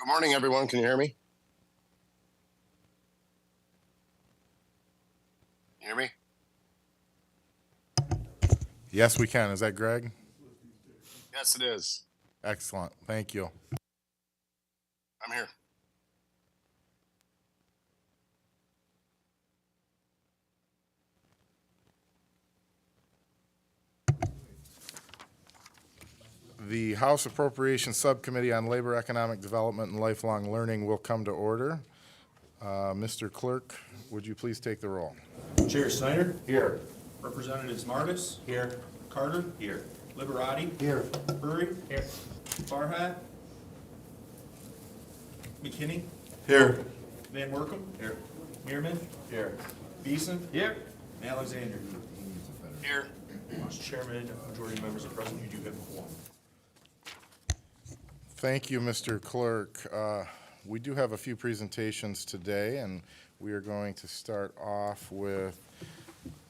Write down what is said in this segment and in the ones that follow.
Good morning, everyone. Can you hear me? You hear me? Yes, we can. Is that Greg? Yes, it is. Excellent. Thank you. I'm here. The House Appropriations Subcommittee on Labor, Economic Development, and Lifelong Learning will come to order. Mr. Clerk, would you please take the roll? Chair Snyder? Here. Representatives Martis? Here. Carter? Here. Liberati? Here. Hurry? Here. Farhat? McKinney? Here. Van Workum? Here. Meerman? Here. Beeson? Here. And Alexander. Here. Mr. Chairman, majority of members are present, you do have a quorum. Thank you, Mr. Clerk. We do have a few presentations today, and we are going to start off with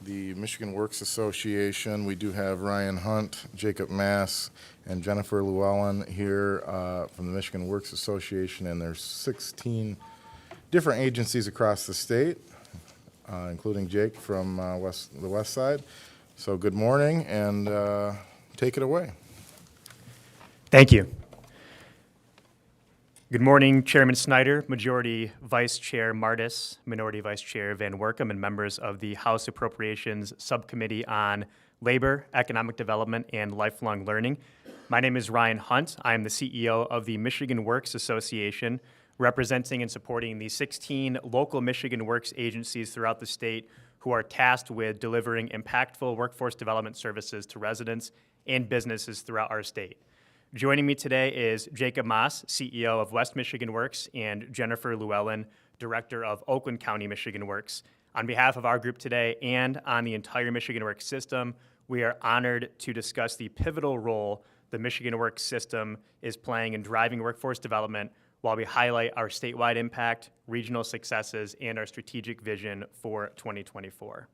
the Michigan Works Association. We do have Ryan Hunt, Jacob Mass, and Jennifer Llewellyn here from the Michigan Works Association, and there's 16 different agencies across the state, including Jake from the west side. So good morning, and take it away. Thank you. Good morning, Chairman Snyder, Majority Vice Chair Martis, Minority Vice Chair Van Workum, and members of the House Appropriations Subcommittee on Labor, Economic Development, and Lifelong Learning. My name is Ryan Hunt. I am the CEO of the Michigan Works Association, representing and supporting the 16 local Michigan Works agencies throughout the state who are tasked with delivering impactful workforce development services to residents and businesses throughout our state. Joining me today is Jacob Maas, CEO of West Michigan Works, and Jennifer Llewellyn, Director of Oakland County Michigan Works. On behalf of our group today and on the entire Michigan Works system, we are honored to discuss the pivotal role the Michigan Works system is playing in driving workforce development while we highlight our statewide impact, regional successes, and our strategic vision for 2024.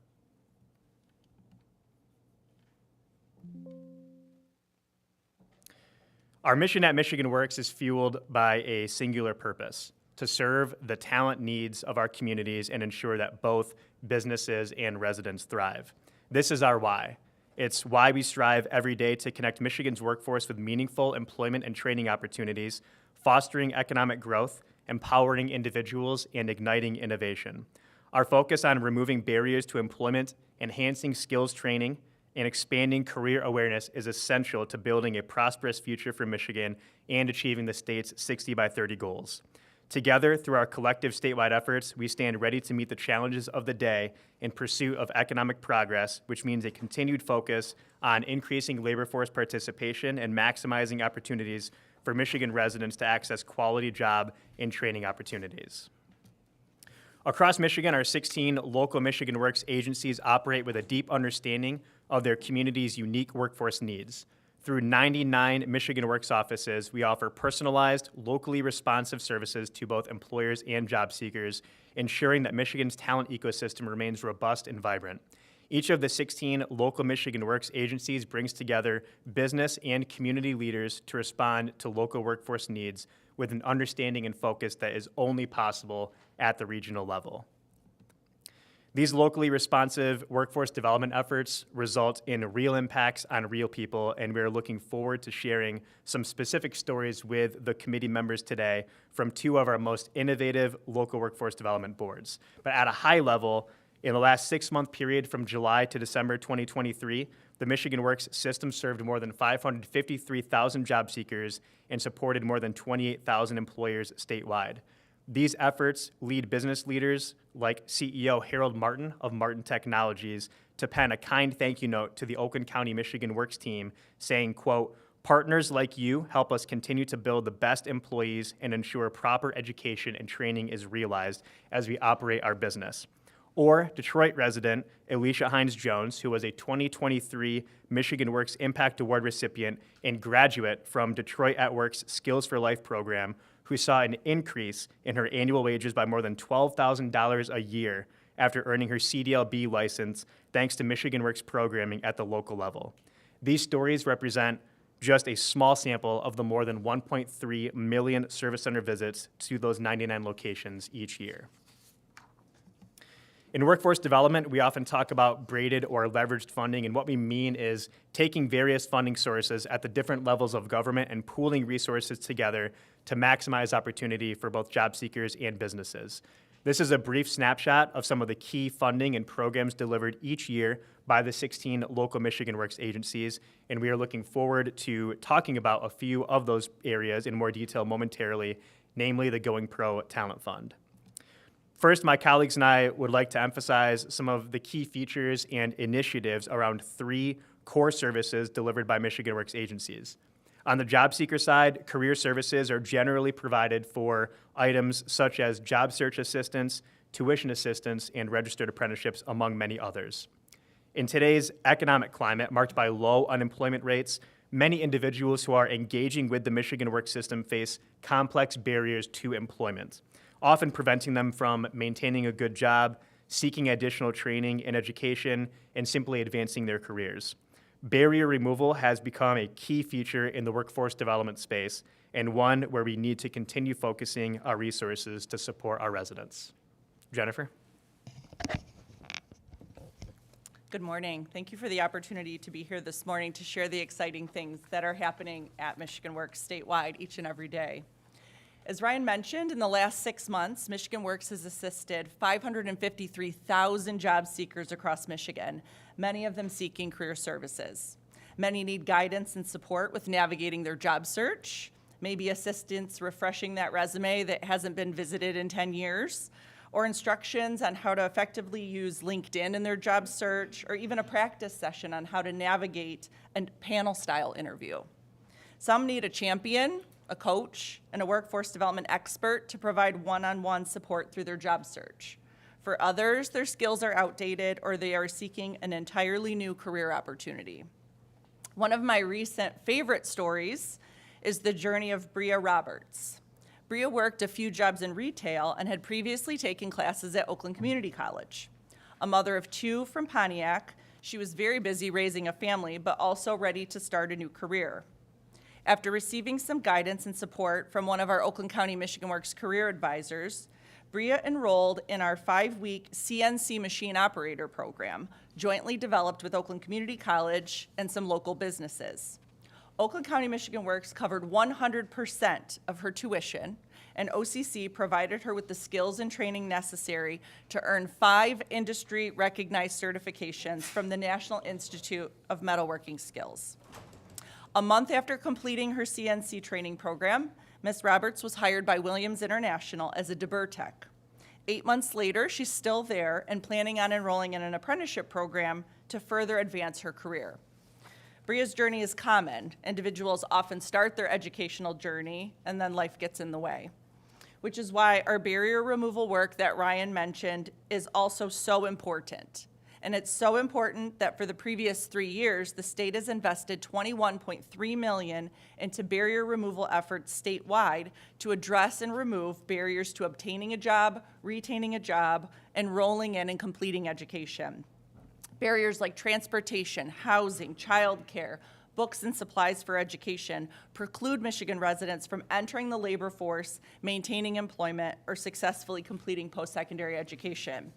Our mission at Michigan Works is fueled by a singular purpose: to serve the talent needs of our communities and ensure that both businesses and residents thrive. This is our why. It's why we strive every day to connect Michigan's workforce with meaningful employment and training opportunities, fostering economic growth, empowering individuals, and igniting innovation. Our focus on removing barriers to employment, enhancing skills training, and expanding career awareness is essential to building a prosperous future for Michigan and achieving the state's 60 by 30 goals. Together, through our collective statewide efforts, we stand ready to meet the challenges of the day in pursuit of economic progress, which means a continued focus on increasing labor force participation and maximizing opportunities for Michigan residents to access quality job and training opportunities. Across Michigan, our 16 local Michigan Works agencies operate with a deep understanding of their community's unique workforce needs. Through 99 Michigan Works offices, we offer personalized, locally responsive services to both employers and job seekers, ensuring that Michigan's talent ecosystem remains robust and vibrant. Each of the 16 local Michigan Works agencies brings together business and community leaders to respond to local workforce needs with an understanding and focus that is only possible at the regional level. These locally responsive workforce development efforts result in real impacts on real people, and we're looking forward to sharing some specific stories with the committee members today from two of our most innovative local workforce development boards. But at a high level, in the last 6-month period from July to December 2023, the Michigan Works system served more than 553,000 job seekers and supported more than 28,000 employers statewide. These efforts lead business leaders like CEO Harold Martin of Martin Technologies to pen a kind thank you note to the Oakland County Michigan Works team saying, quote, "Partners like you help us continue to build the best employees and ensure proper education and training is realized as we operate our business." Or Detroit resident Alicia Hines-Jones, who was a 2023 Michigan Works Impact Award recipient and graduate from Detroit at Work's Skills for Life program, who saw an increase in her annual wages by more than $12,000 a year after earning her CDLB license thanks to Michigan Works programming at the local level. These stories represent just a small sample of the more than 1.3 million service center visits to those 99 locations each year. In workforce development, we often talk about braided or leveraged funding, and what we mean is taking various funding sources at the different levels of government and pooling resources together to maximize opportunity for both job seekers and businesses. This is a brief snapshot of some of the key funding and programs delivered each year by the 16 local Michigan Works agencies, and we are looking forward to talking about a few of those areas in more detail momentarily, namely the Going Pro Talent Fund. First, my colleagues and I would like to emphasize some of the key features and initiatives around 3 core services delivered by Michigan Works agencies. On the job seeker side, career services are generally provided for items such as job search assistance, tuition assistance, and registered apprenticeships, among many others. In today's economic climate, marked by low unemployment rates, many individuals who are engaging with the Michigan Works system face complex barriers to employment, often preventing them from maintaining a good job, seeking additional training and education, and simply advancing their careers. Barrier removal has become a key feature in the workforce development space, and one where we need to continue focusing our resources to support our residents. Jennifer? Good morning. Thank you for the opportunity to be here this morning to share the exciting things that are happening at Michigan Works statewide each and every day. As Ryan mentioned, in the last 6 months, Michigan Works has assisted 553,000 job seekers across Michigan, many of them seeking career services. Many need guidance and support with navigating their job search, maybe assistance refreshing that resume that hasn't been visited in 10 years, or instructions on how to effectively use LinkedIn in their job search, or even a practice session on how to navigate a panel-style interview. Some need a champion, a coach, and a workforce development expert to provide one-on-one support through their job search. For others, their skills are outdated or they are seeking an entirely new career opportunity. One of my recent favorite stories is the journey of Bria Roberts. Bria worked a few jobs in retail and had previously taken classes at Oakland Community College. A mother of 2 from Pontiac, she was very busy raising a family, but also ready to start a new career. After receiving some guidance and support from one of our Oakland County Michigan Works career advisors, Bria enrolled in our 5-week CNC machine operator program, jointly developed with Oakland Community College and some local businesses. Oakland County Michigan Works covered 100% of her tuition, and OCC provided her with the skills and training necessary to earn 5 industry-recognized certifications from the National Institute of Metalworking Skills. A month after completing her CNC training program, Ms. Roberts was hired by Williams International as a deburr tech. 8 months later, she's still there and planning on enrolling in an apprenticeship program to further advance her career. Bria's journey is common. Individuals often start their educational journey and then life gets in the way, which is why our barrier removal work that Ryan mentioned is also so important. And it's so important that for the previous 3 years, the state has invested $21.3 million into barrier removal efforts statewide to address and remove barriers to obtaining a job, retaining a job, enrolling in and completing education. Barriers like transportation, housing, childcare, books and supplies for education preclude Michigan residents from entering the labor force, maintaining employment, or successfully completing post-secondary education.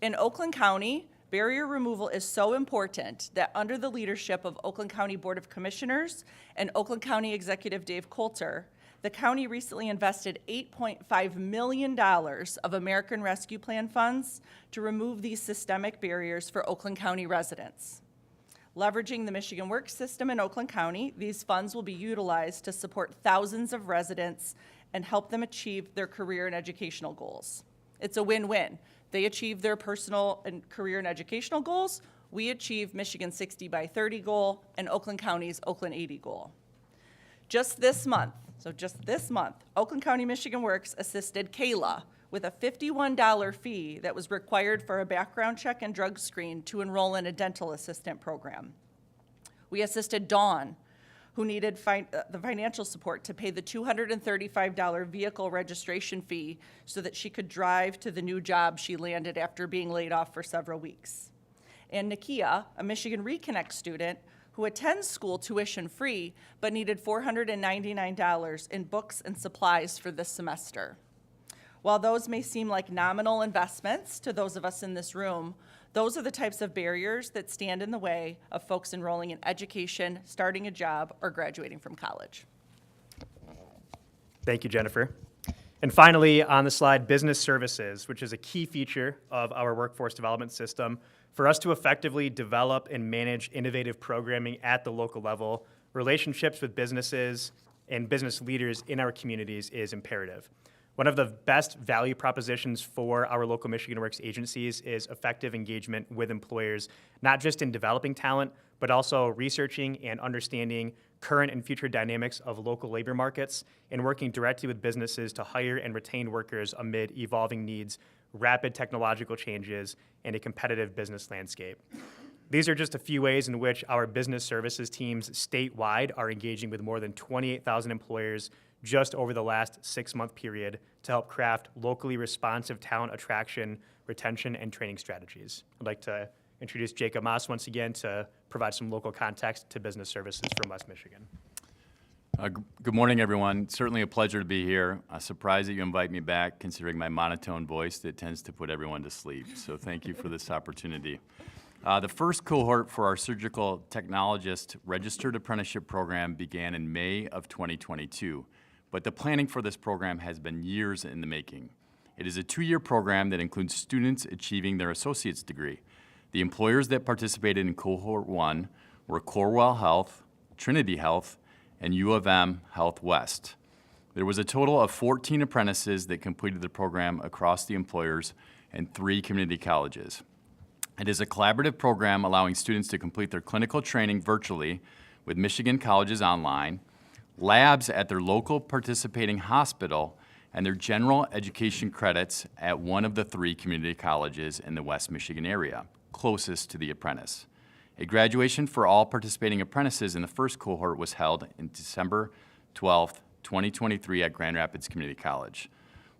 In Oakland County, barrier removal is so important that under the leadership of Oakland County Board of Commissioners and Oakland County Executive Dave Coulter, the county recently invested $8.5 million of American Rescue Plan funds to remove these systemic barriers for Oakland County residents. Leveraging the Michigan Works system in Oakland County, these funds will be utilized to support thousands of residents and help them achieve their career and educational goals. It's a win-win. They achieve their personal and career and educational goals. We achieve Michigan's 60 by 30 goal and Oakland County's Oakland 80 goal. Just this month, Oakland County Michigan Works assisted Kayla with a $51 fee that was required for a background check and drug screen to enroll in a dental assistant program. We assisted Dawn, who needed the financial support to pay the $235 vehicle registration fee so that she could drive to the new job she landed after being laid off for several weeks. And Nakia, a Michigan Reconnect student, who attends school tuition-free but needed $499 in books and supplies for this semester. While those may seem like nominal investments to those of us in this room, those are the types of barriers that stand in the way of folks enrolling in education, starting a job, or graduating from college. Thank you, Jennifer. And finally, on the slide, business services, which is a key feature of our workforce development system. For us to effectively develop and manage innovative programming at the local level, relationships with businesses and business leaders in our communities is imperative. One of the best value propositions for our local Michigan Works agencies is effective engagement with employers, not just in developing talent, but also researching and understanding current and future dynamics of local labor markets and working directly with businesses to hire and retain workers amid evolving needs, rapid technological changes, and a competitive business landscape. These are just a few ways in which our business services teams statewide are engaging with more than 28,000 employers just over the last 6-month period to help craft locally responsive talent attraction, retention, and training strategies. I'd like to introduce Jacob Moss once again to provide some local context to business services from West Michigan. Good morning, everyone. Certainly a pleasure to be here. Surprised that you invite me back, considering my monotone voice that tends to put everyone to sleep. So thank you for this opportunity. The first cohort for our surgical technologist registered apprenticeship program began in May of 2022, but the planning for this program has been years in the making. It is a 2-year program that includes students achieving their associate's degree. The employers that participated in cohort 1 were Corewell Health, Trinity Health, and U of M Health West. There was a total of 14 apprentices that completed the program across the employers and 3 community colleges. It is a collaborative program allowing students to complete their clinical training virtually with Michigan colleges online, labs at their local participating hospital, and their general education credits at one of the 3 community colleges in the West Michigan area, closest to the apprentice. A graduation for all participating apprentices in the first cohort was held in December 12th, 2023 at Grand Rapids Community College.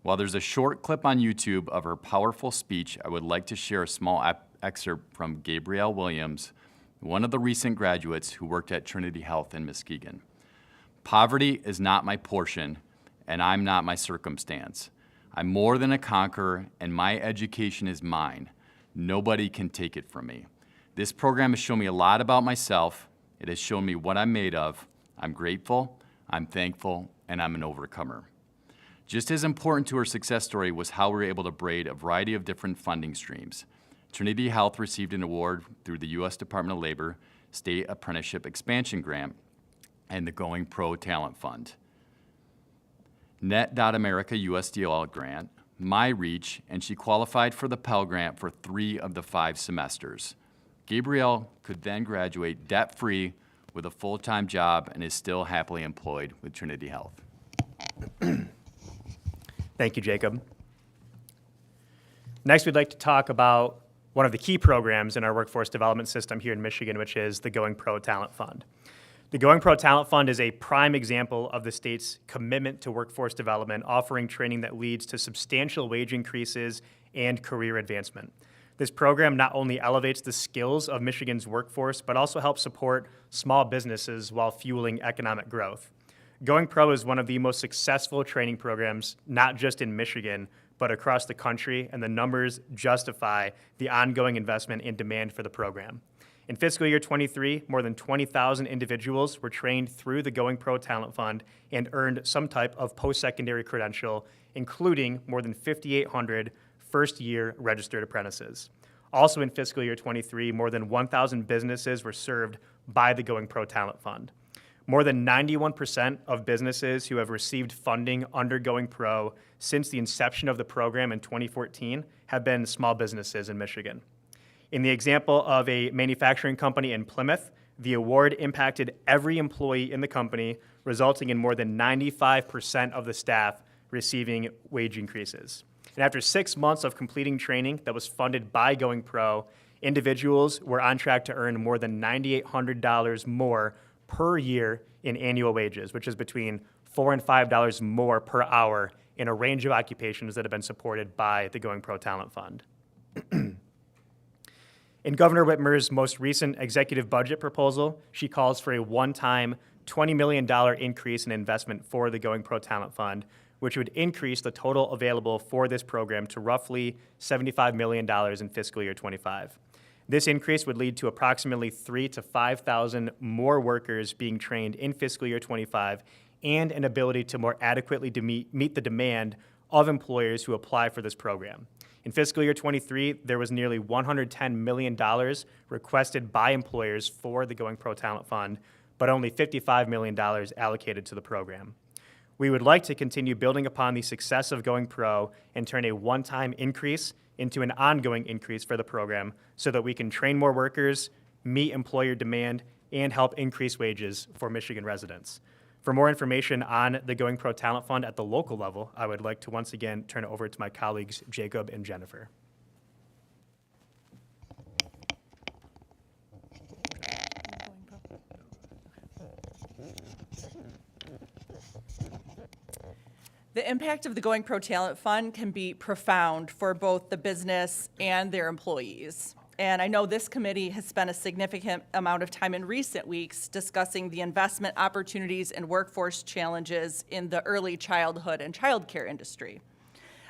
While there's a short clip on YouTube of her powerful speech, I would like to share a small excerpt from Gabrielle Williams, one of the recent graduates who worked at Trinity Health in Muskegon. "Poverty is not my portion, and I'm not my circumstance. I'm more than a conqueror, and my education is mine. Nobody can take it from me. This program has shown me a lot about myself. It has shown me what I'm made of. I'm grateful, I'm thankful, and I'm an overcomer." Just as important to her success story was how we were able to braid a variety of different funding streams. Trinity Health received an award through the U.S. Department of Labor State Apprenticeship Expansion Grant and the Going Pro Talent Fund. Net.America USDL grant, MyReach, and she qualified for the Pell Grant for 3 of the 5 semesters. Gabrielle could then graduate debt-free with a full-time job and is still happily employed with Trinity Health. Thank you, Jacob. Next, we'd like to talk about one of the key programs in our workforce development system here in Michigan, which is the Going Pro Talent Fund. The Going Pro Talent Fund is a prime example of the state's commitment to workforce development, offering training that leads to substantial wage increases and career advancement. This program not only elevates the skills of Michigan's workforce, but also helps support small businesses while fueling economic growth. Going Pro is one of the most successful training programs, not just in Michigan, but across the country, and the numbers justify the ongoing investment and demand for the program. In fiscal year 23, more than 20,000 individuals were trained through the Going Pro Talent Fund and earned some type of post-secondary credential, including more than 5,800 first-year registered apprentices. Also in fiscal year 23, more than 1,000 businesses were served by the Going Pro Talent Fund. More than 91% of businesses who have received funding under Going Pro since the inception of the program in 2014 have been small businesses in Michigan. In the example of a manufacturing company in Plymouth, the award impacted every employee in the company, resulting in more than 95% of the staff receiving wage increases. And after 6 months of completing training that was funded by Going Pro, individuals were on track to earn more than $9,800 more per year in annual wages, which is between $4 and $5 more per hour in a range of occupations that have been supported by the Going Pro Talent Fund. In Governor Whitmer's most recent executive budget proposal, she calls for a one-time $20 million increase in investment for the Going Pro Talent Fund, which would increase the total available for this program to roughly $75 million in fiscal year 25. This increase would lead to approximately 3,000 to 5,000 more workers being trained in fiscal year 25 and an ability to more adequately meet the demand of employers who apply for this program. In fiscal year 23, there was nearly $110 million requested by employers for the Going Pro Talent Fund, but only $55 million allocated to the program. We would like to continue building upon the success of Going Pro and turn a one-time increase into an ongoing increase for the program so that we can train more workers, meet employer demand, and help increase wages for Michigan residents. For more information on the Going Pro Talent Fund at the local level, I would like to once again turn it over to my colleagues, Jacob and Jennifer. The impact of the Going Pro Talent Fund can be profound for both the business and their employees. And I know this committee has spent a significant amount of time in recent weeks discussing the investment opportunities and workforce challenges in the early childhood and childcare industry.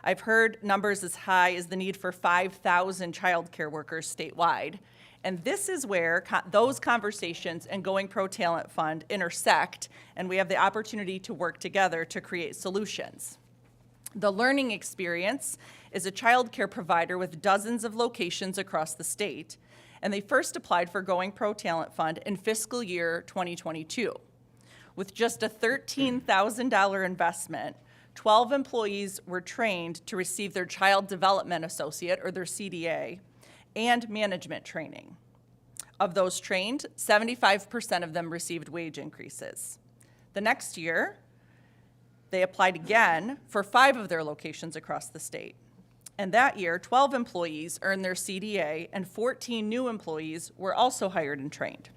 I've heard numbers as high as the need for 5,000 childcare workers statewide. And this is where those conversations and Going Pro Talent Fund intersect, and we have the opportunity to work together to create solutions. The Learning Experience is a childcare provider with dozens of locations across the state, and they first applied for Going Pro Talent Fund in fiscal year 2022. With just a $13,000 investment, 12 employees were trained to receive their Child Development Associate, or their CDA, and management training. Of those trained, 75% of them received wage increases. The next year, they applied again for 5 of their locations across the state. And that year, 12 employees earned their CDA, and 14 new employees were also hired and trained.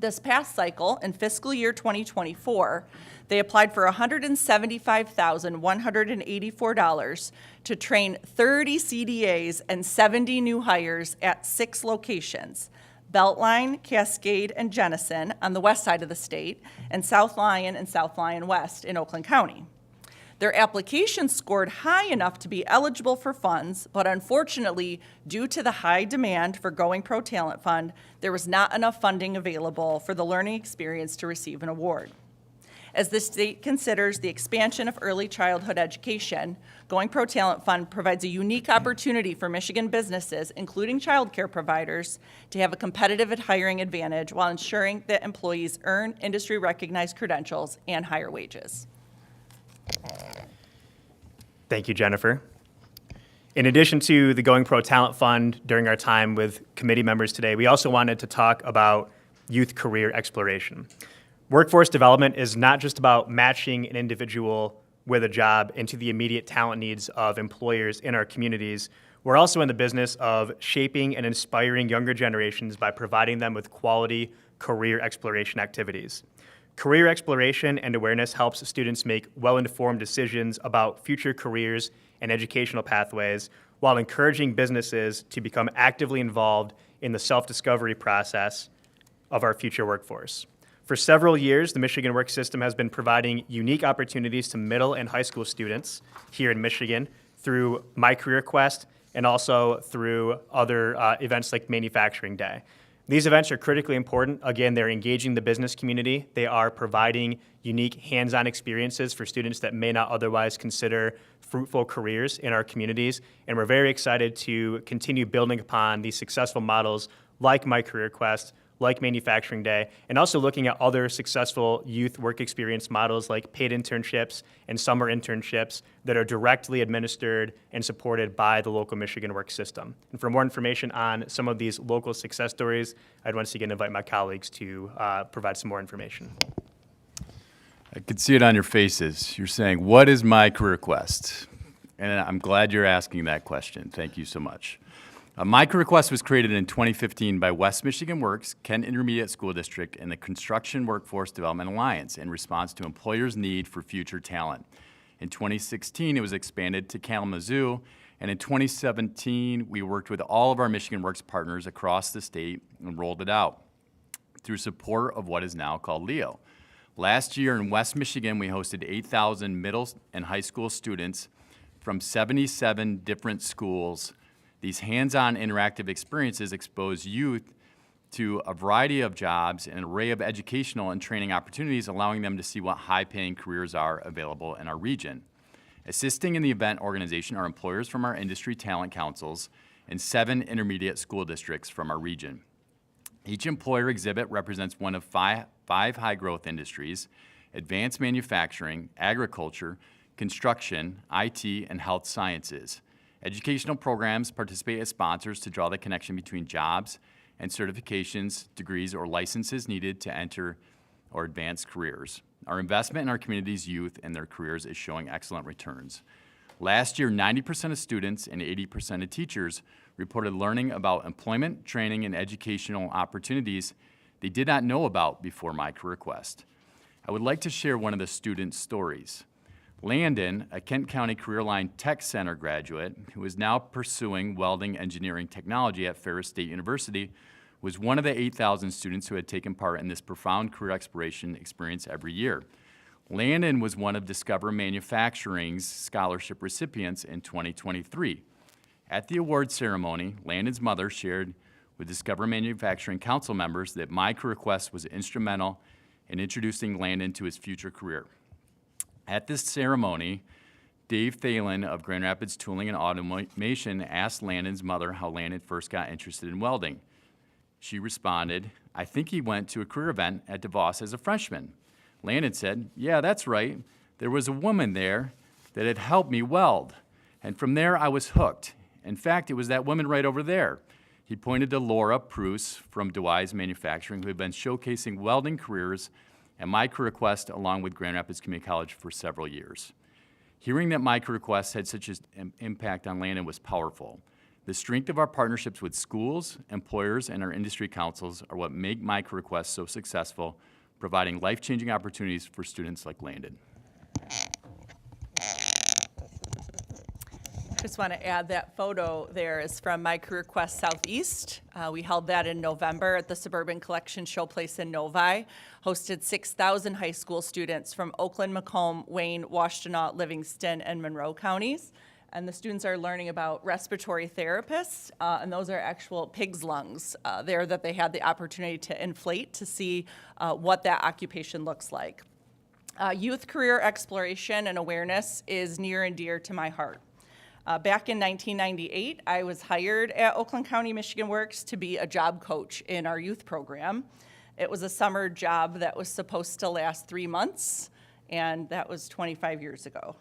This past cycle, in fiscal year 2024, they applied for $175,184 to train 30 CDAs and 70 new hires at 6 locations: Beltline, Cascade, and Jenison on the west side of the state, and South Lyon and South Lyon West in Oakland County. Their application scored high enough to be eligible for funds, but unfortunately, due to the high demand for Going Pro Talent Fund, there was not enough funding available for the Learning Experience to receive an award. As the state considers the expansion of early childhood education, Going Pro Talent Fund provides a unique opportunity for Michigan businesses, including childcare providers, to have a competitive hiring advantage while ensuring that employees earn industry-recognized credentials and higher wages. Thank you, Jennifer. In addition to the Going Pro Talent Fund during our time with committee members today, we also wanted to talk about youth career exploration. Workforce development is not just about matching an individual with a job into the immediate talent needs of employers in our communities. We're also in the business of shaping and inspiring younger generations by providing them with quality career exploration activities. Career exploration and awareness helps students make well-informed decisions about future careers and educational pathways, while encouraging businesses to become actively involved in the self-discovery process of our future workforce. For several years, the Michigan Work System has been providing unique opportunities to middle and high school students here in Michigan through My Career Quest and also through other events like Manufacturing Day. These events are critically important. Again, they're engaging the business community. They are providing unique hands-on experiences for students that may not otherwise consider fruitful careers in our communities. And we're very excited to continue building upon these successful models like My Career Quest, like Manufacturing Day, and also looking at other successful youth work experience models like paid internships and summer internships that are directly administered and supported by the local Michigan Work System. And for more information on some of these local success stories, I'd once again invite my colleagues to provide some more information. I could see it on your faces. You're saying, what is My Career Quest? And I'm glad you're asking that question. Thank you so much. My Career Quest was created in 2015 by West Michigan Works, Kent Intermediate School District, and the Construction Workforce Development Alliance in response to employers' need for future talent. In 2016, it was expanded to Kalamazoo, And in 2017, we worked with all of our Michigan Works partners across the state and rolled it out through support of what is now called LEO. Last year in West Michigan, we hosted 8,000 middle and high school students from 77 different schools. These hands-on interactive experiences expose youth to a variety of jobs and an array of educational and training opportunities, allowing them to see what high-paying careers are available in our region. Assisting in the event organization are employers from our industry talent councils and 7 intermediate school districts from our region. Each employer exhibit represents one of five high-growth industries: advanced manufacturing, agriculture, construction, IT, and health sciences. Educational programs participate as sponsors to draw the connection between jobs and certifications, degrees, or licenses needed to enter or advance careers. Our investment in our community's youth and their careers is showing excellent returns. Last year, 90% of students and 80% of teachers reported learning about employment, training, and educational opportunities they did not know about before My Career Quest. I would like to share one of the students' stories. Landon, a Kent County Career Line Tech Center graduate who is now pursuing welding engineering technology at Ferris State University, was one of the 8,000 students who had taken part in this profound career exploration experience every year. Landon was one of Discover Manufacturing's scholarship recipients in 2023. At the award ceremony, Landon's mother shared with Discover Manufacturing council members that My Career Quest was instrumental in introducing Landon to his future career. At this ceremony, Dave Thalen of Grand Rapids Tooling and Automation asked Landon's mother how Landon first got interested in welding. She responded, "I think he went to a career event at DeVos as a freshman." Landon said, "Yeah, that's right. There was a woman there that had helped me weld. And from there, I was hooked. In fact, it was that woman right over there." He pointed to Laura Pruce from DeWise Manufacturing, who had been showcasing welding careers at My Career Quest along with Grand Rapids Community College for several years. Hearing that My Career Quest had such an impact on Landon was powerful. The strength of our partnerships with schools, employers, and our industry councils are what make My Career Quest so successful, providing life-changing opportunities for students like Landon. Just want to add that photo there is from My Career Quest Southeast. We held that in November at the Suburban Collection Showplace in Novi, hosted 6,000 high school students from Oakland, Macomb, Wayne, Washtenaw, Livingston, and Monroe counties. And the students are learning about respiratory therapists, and those are actual pig's lungs there that they had the opportunity to inflate to see what that occupation looks like. Youth career exploration and awareness is near and dear to my heart. Back in 1998, I was hired at Oakland County Michigan Works to be a job coach in our youth program. It was a summer job that was supposed to last 3 months, and that was 25 years ago.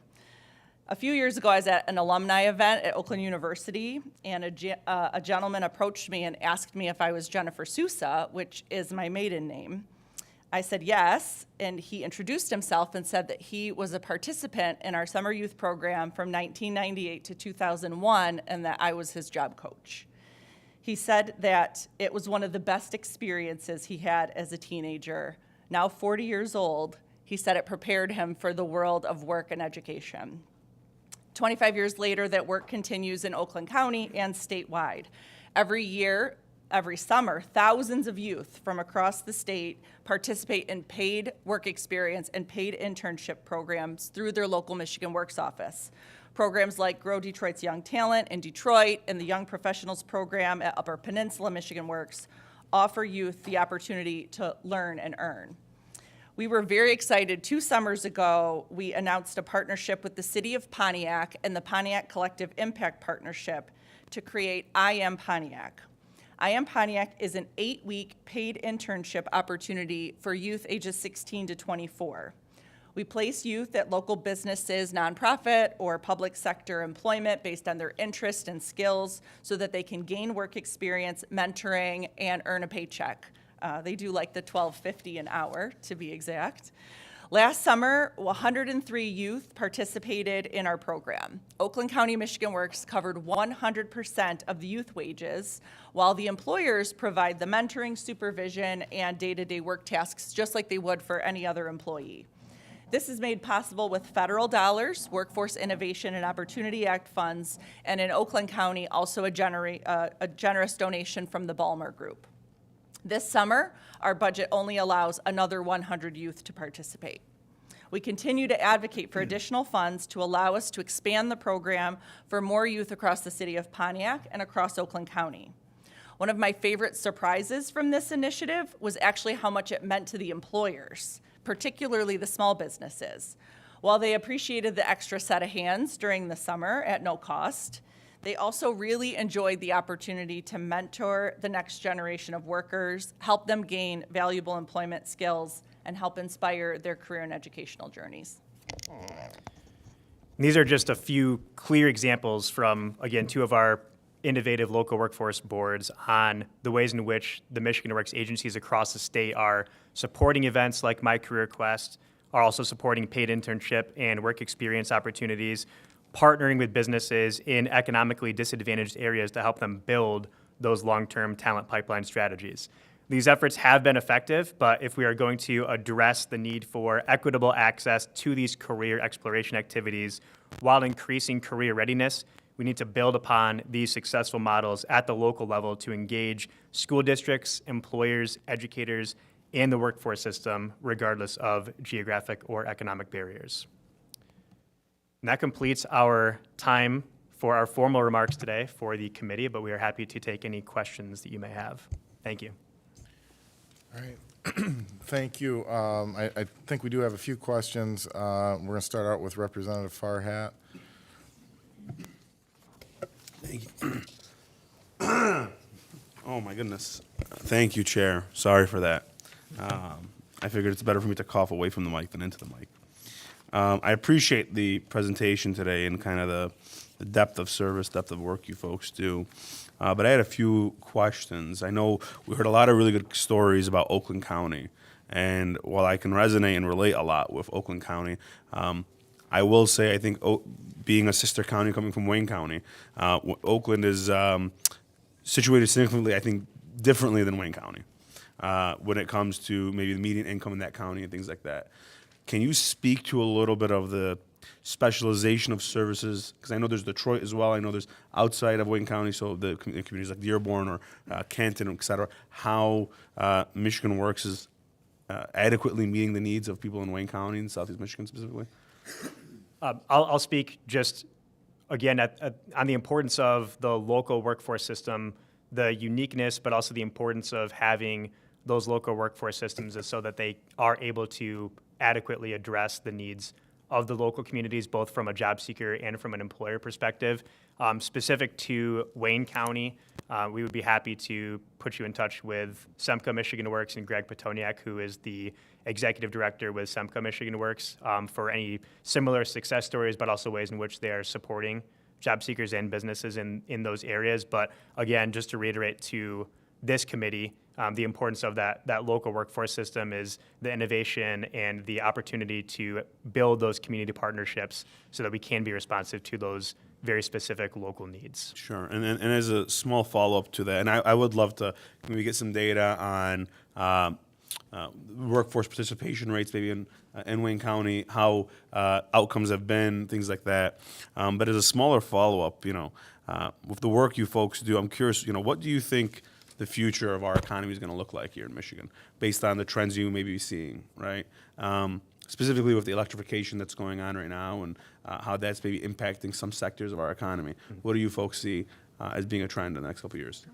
A few years ago, I was at an alumni event at Oakland University, and a gentleman approached me and asked me if I was Jennifer Sousa, which is my maiden name. I said yes, and he introduced himself and said that he was a participant in our summer youth program from 1998 to 2001, and that I was his job coach. He said that it was one of the best experiences he had as a teenager. Now 40 years old, he said it prepared him for the world of work and education. 25 years later, that work continues in Oakland County and statewide. Every year, every summer, thousands of youth from across the state participate in paid work experience and paid internship programs through their local Michigan Works office. Programs like Grow Detroit's Young Talent in Detroit and the Young Professionals Program at Upper Peninsula Michigan Works offer youth the opportunity to learn and earn. We were very excited. 2 summers ago, we announced a partnership with the City of Pontiac and the Pontiac Collective Impact Partnership to create I Am Pontiac. I Am Pontiac is an 8-week paid internship opportunity for youth ages 16 to 24. We place youth at local businesses, nonprofit, or public sector employment based on their interest and skills so that they can gain work experience, mentoring, and earn a paycheck. They do like the $12.50 an hour, to be exact. Last summer, 103 youth participated in our program. Oakland County Michigan Works covered 100% of the youth wages, while the employers provide the mentoring, supervision, and day-to-day work tasks just like they would for any other employee. This is made possible with federal dollars, Workforce Innovation and Opportunity Act funds, and in Oakland County, also a generous donation from the Ballmer Group. This summer, our budget only allows another 100 youth to participate. We continue to advocate for additional funds to allow us to expand the program for more youth across the city of Pontiac and across Oakland County. One of my favorite surprises from this initiative was actually how much it meant to the employers, particularly the small businesses. While they appreciated the extra set of hands during the summer at no cost, they also really enjoyed the opportunity to mentor the next generation of workers, help them gain valuable employment skills, and help inspire their career and educational journeys. These are just a few clear examples from, again, two of our innovative local workforce boards on the ways in which the Michigan Works agencies across the state are supporting events like My Career Quest, are also supporting paid internship and work experience opportunities, partnering with businesses in economically disadvantaged areas to help them build those long-term talent pipeline strategies. These efforts have been effective, but if we are going to address the need for equitable access to these career exploration activities while increasing career readiness, we need to build upon these successful models at the local level to engage school districts, employers, educators, and the workforce system, regardless of geographic or economic barriers. And that completes our time for our formal remarks today for the committee, but we are happy to take any questions that you may have. Thank you. All right. Thank you. I think we do have a few questions. We're going to start out with Representative Farhat. Thank you. Oh, my goodness. Thank you, Chair. Sorry for that. I figured it's better for me to cough away from the mic than into the mic. I appreciate the presentation today and kind of the depth of service, depth of work you folks do. But I had a few questions. I know we heard a lot of really good stories about Oakland County. And while I can resonate and relate a lot with Oakland County, I will say I think being a sister county coming from Wayne County, Oakland is situated significantly, I think, differently than Wayne County when it comes to maybe the median income in that county and things like that. Can you speak to a little bit of the specialization of services? Because I know there's Detroit as well. I know there's outside of Wayne County, so the communities like Dearborn or Canton, et cetera, how Michigan Works is adequately meeting the needs of people in Wayne County and Southeast Michigan specifically? I'll speak just, again, on the importance of the local workforce system, the uniqueness, but also the importance of having those local workforce systems is so that they are able to adequately address the needs of the local communities, both from a job seeker and from an employer perspective. Specific to Wayne County, we would be happy to put you in touch with SEMCA Michigan Works and Greg Petoniak, who is the executive director with SEMCA Michigan Works, for any similar success stories, but also ways in which they are supporting job seekers and businesses in those areas. But again, just to reiterate to this committee, the importance of that local workforce system is the innovation and the opportunity to build those community partnerships so that we can be responsive to those very specific local needs. Sure. And as a small follow-up to that, and I would love to maybe get some data on workforce participation rates maybe in Wayne County, how outcomes have been, things like that. But as a smaller follow-up, with the work you folks do, I'm curious, what do you think the future of our economy is going to look like here in Michigan, based on the trends you may be seeing, right? Specifically with the electrification that's going on right now and how that's maybe impacting some sectors of our economy. What do you folks see as being a trend in the next couple of years?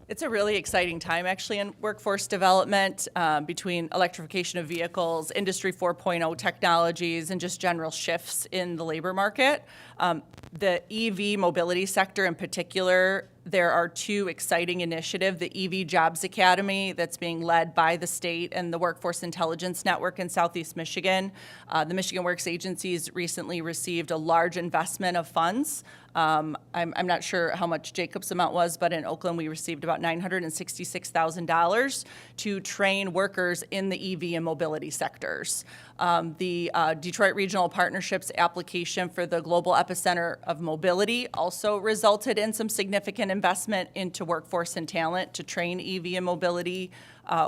It's a really exciting time, actually, in workforce development between electrification of vehicles, Industry 4.0 technologies, and just general shifts in the labor market. The EV mobility sector in particular, there are two exciting initiatives, the EV Jobs Academy that's being led by the state and the Workforce Intelligence Network in Southeast Michigan. The Michigan Works agencies recently received a large investment of funds I'm not sure how much Jacob's amount was, but in Oakland, we received about $966,000 to train workers in the EV and mobility sectors. The Detroit Regional Partnerships application for the Global Epicenter of Mobility also resulted in some significant investment into workforce and talent to train EV and mobility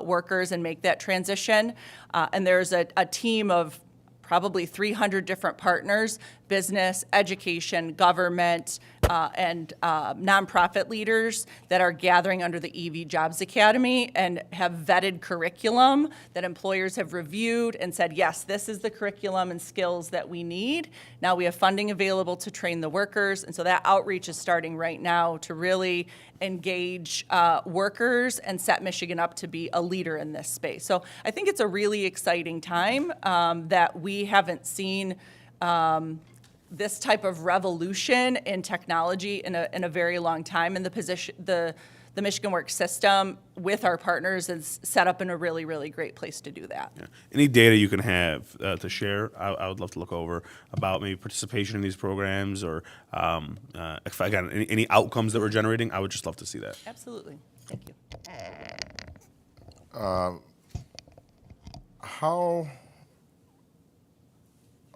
workers and make that transition. And there's a team of probably 300 different partners, business, education, government, and nonprofit leaders that are gathering under the EV Jobs Academy and have vetted curriculum that employers have reviewed and said, yes, this is the curriculum and skills that we need. Now we have funding available to train the workers, and so that outreach is starting right now to really engage workers and set Michigan up to be a leader in this space. So I think it's a really exciting time that we haven't seen this type of revolution in technology in a very long time. And the Michigan Works system with our partners is set up in a really, really great place to do that. Yeah. Any data you can have to share, I would love to look over about maybe participation in these programs or if I got any outcomes that we're generating, I would just love to see that. Absolutely. Thank you.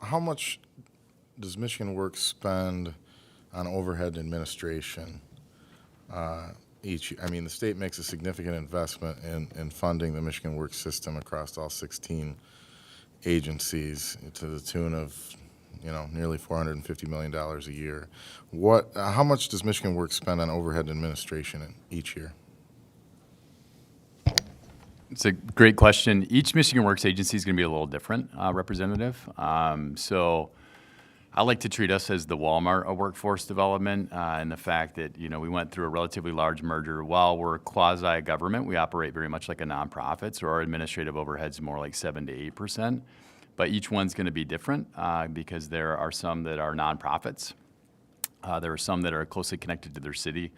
How much does Michigan Works spend on overhead administration each? I mean, the state makes a significant investment in funding the Michigan Works system across all 16 agencies to the tune of, nearly $450 million a year. How much does Michigan Works spend on overhead administration each year? It's a great question. Each Michigan Works agency is going to be a little different, Representative. So I like to treat us as the Walmart of workforce development and the fact that, we went through a relatively large merger. While we're quasi-government, we operate very much like a nonprofit, so our administrative overhead's more like 7 to 8%. But each one's going to be different because there are some that are nonprofits. There are some that are closely connected to their city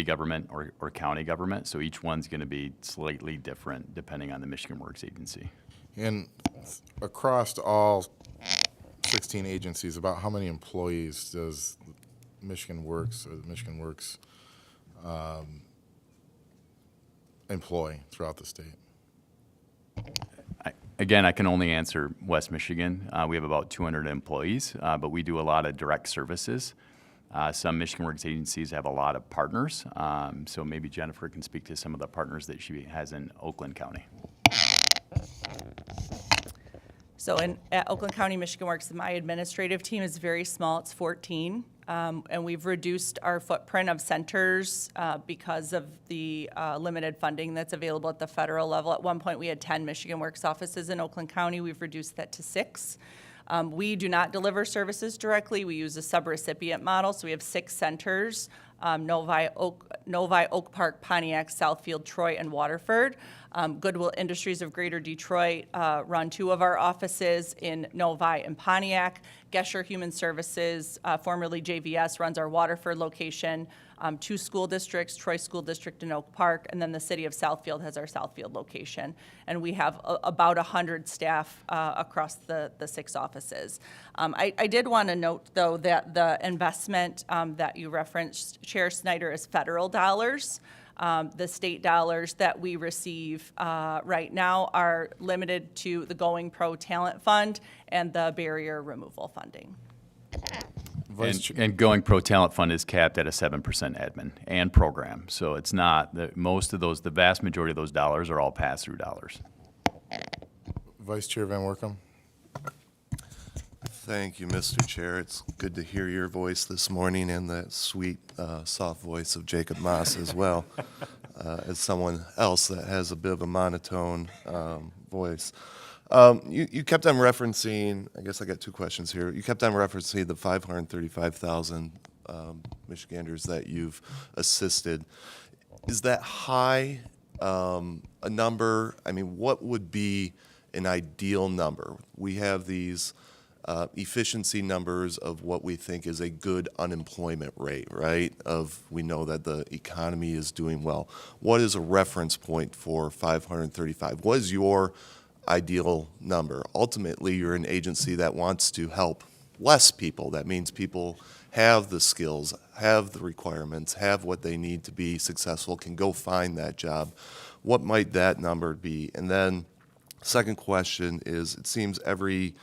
government or county government. So each one's going to be slightly different depending on the Michigan Works agency. And across all 16 agencies, about how many employees does Michigan Works or the Michigan Works employ throughout the state? Again, I can only answer West Michigan. We have about 200 employees, but we do a lot of direct services. Some Michigan Works agencies have a lot of partners, so maybe Jennifer can speak to some of the partners that she has in Oakland County. So at Oakland County, Michigan Works, my administrative team is very small. It's 14. And we've reduced our footprint of centers because of the limited funding that's available at the federal level. At one point, we had 10 Michigan Works offices in Oakland County. We've reduced that to 6. We do not deliver services directly. We use a subrecipient model, so we have 6 centers, Novi, Oak Park, Pontiac, Southfield, Troy, and Waterford. Goodwill Industries of Greater Detroit run 2 of our offices in Novi and Pontiac. Gesher Human Services, formerly JVS, runs our Waterford location. 2 school districts, Troy School District and Oak Park, and then the city of Southfield has our Southfield location. And we have about 100 staff across the 6 offices. I did want to note, though, that the investment that you referenced, Chair Snyder, is federal dollars. The state dollars that we receive right now are limited to the Going Pro Talent Fund and the barrier removal funding. And Going Pro Talent Fund is capped at a 7% admin and program. So it's not, the vast majority of those dollars are all pass-through dollars. Vice Chair Van Workum. Thank you, Mr. Chair. It's good to hear your voice this morning and that sweet, soft voice of Jacob Moss as well, as someone else that has a bit of a monotone voice. You kept on referencing, I guess I got 2 questions here. You kept on referencing the 535,000 Michiganders that you've assisted. Is that high a number? I mean, what would be an ideal number? We have these efficiency numbers of what we think is a good unemployment rate, right? We know that the economy is doing well. What is a reference point for 535? What is your ideal number? Ultimately, you're an agency that wants to help less people. That means people have the skills, have the requirements, have what they need to be successful, can go find that job, what might that number be? And then second question is, it seems every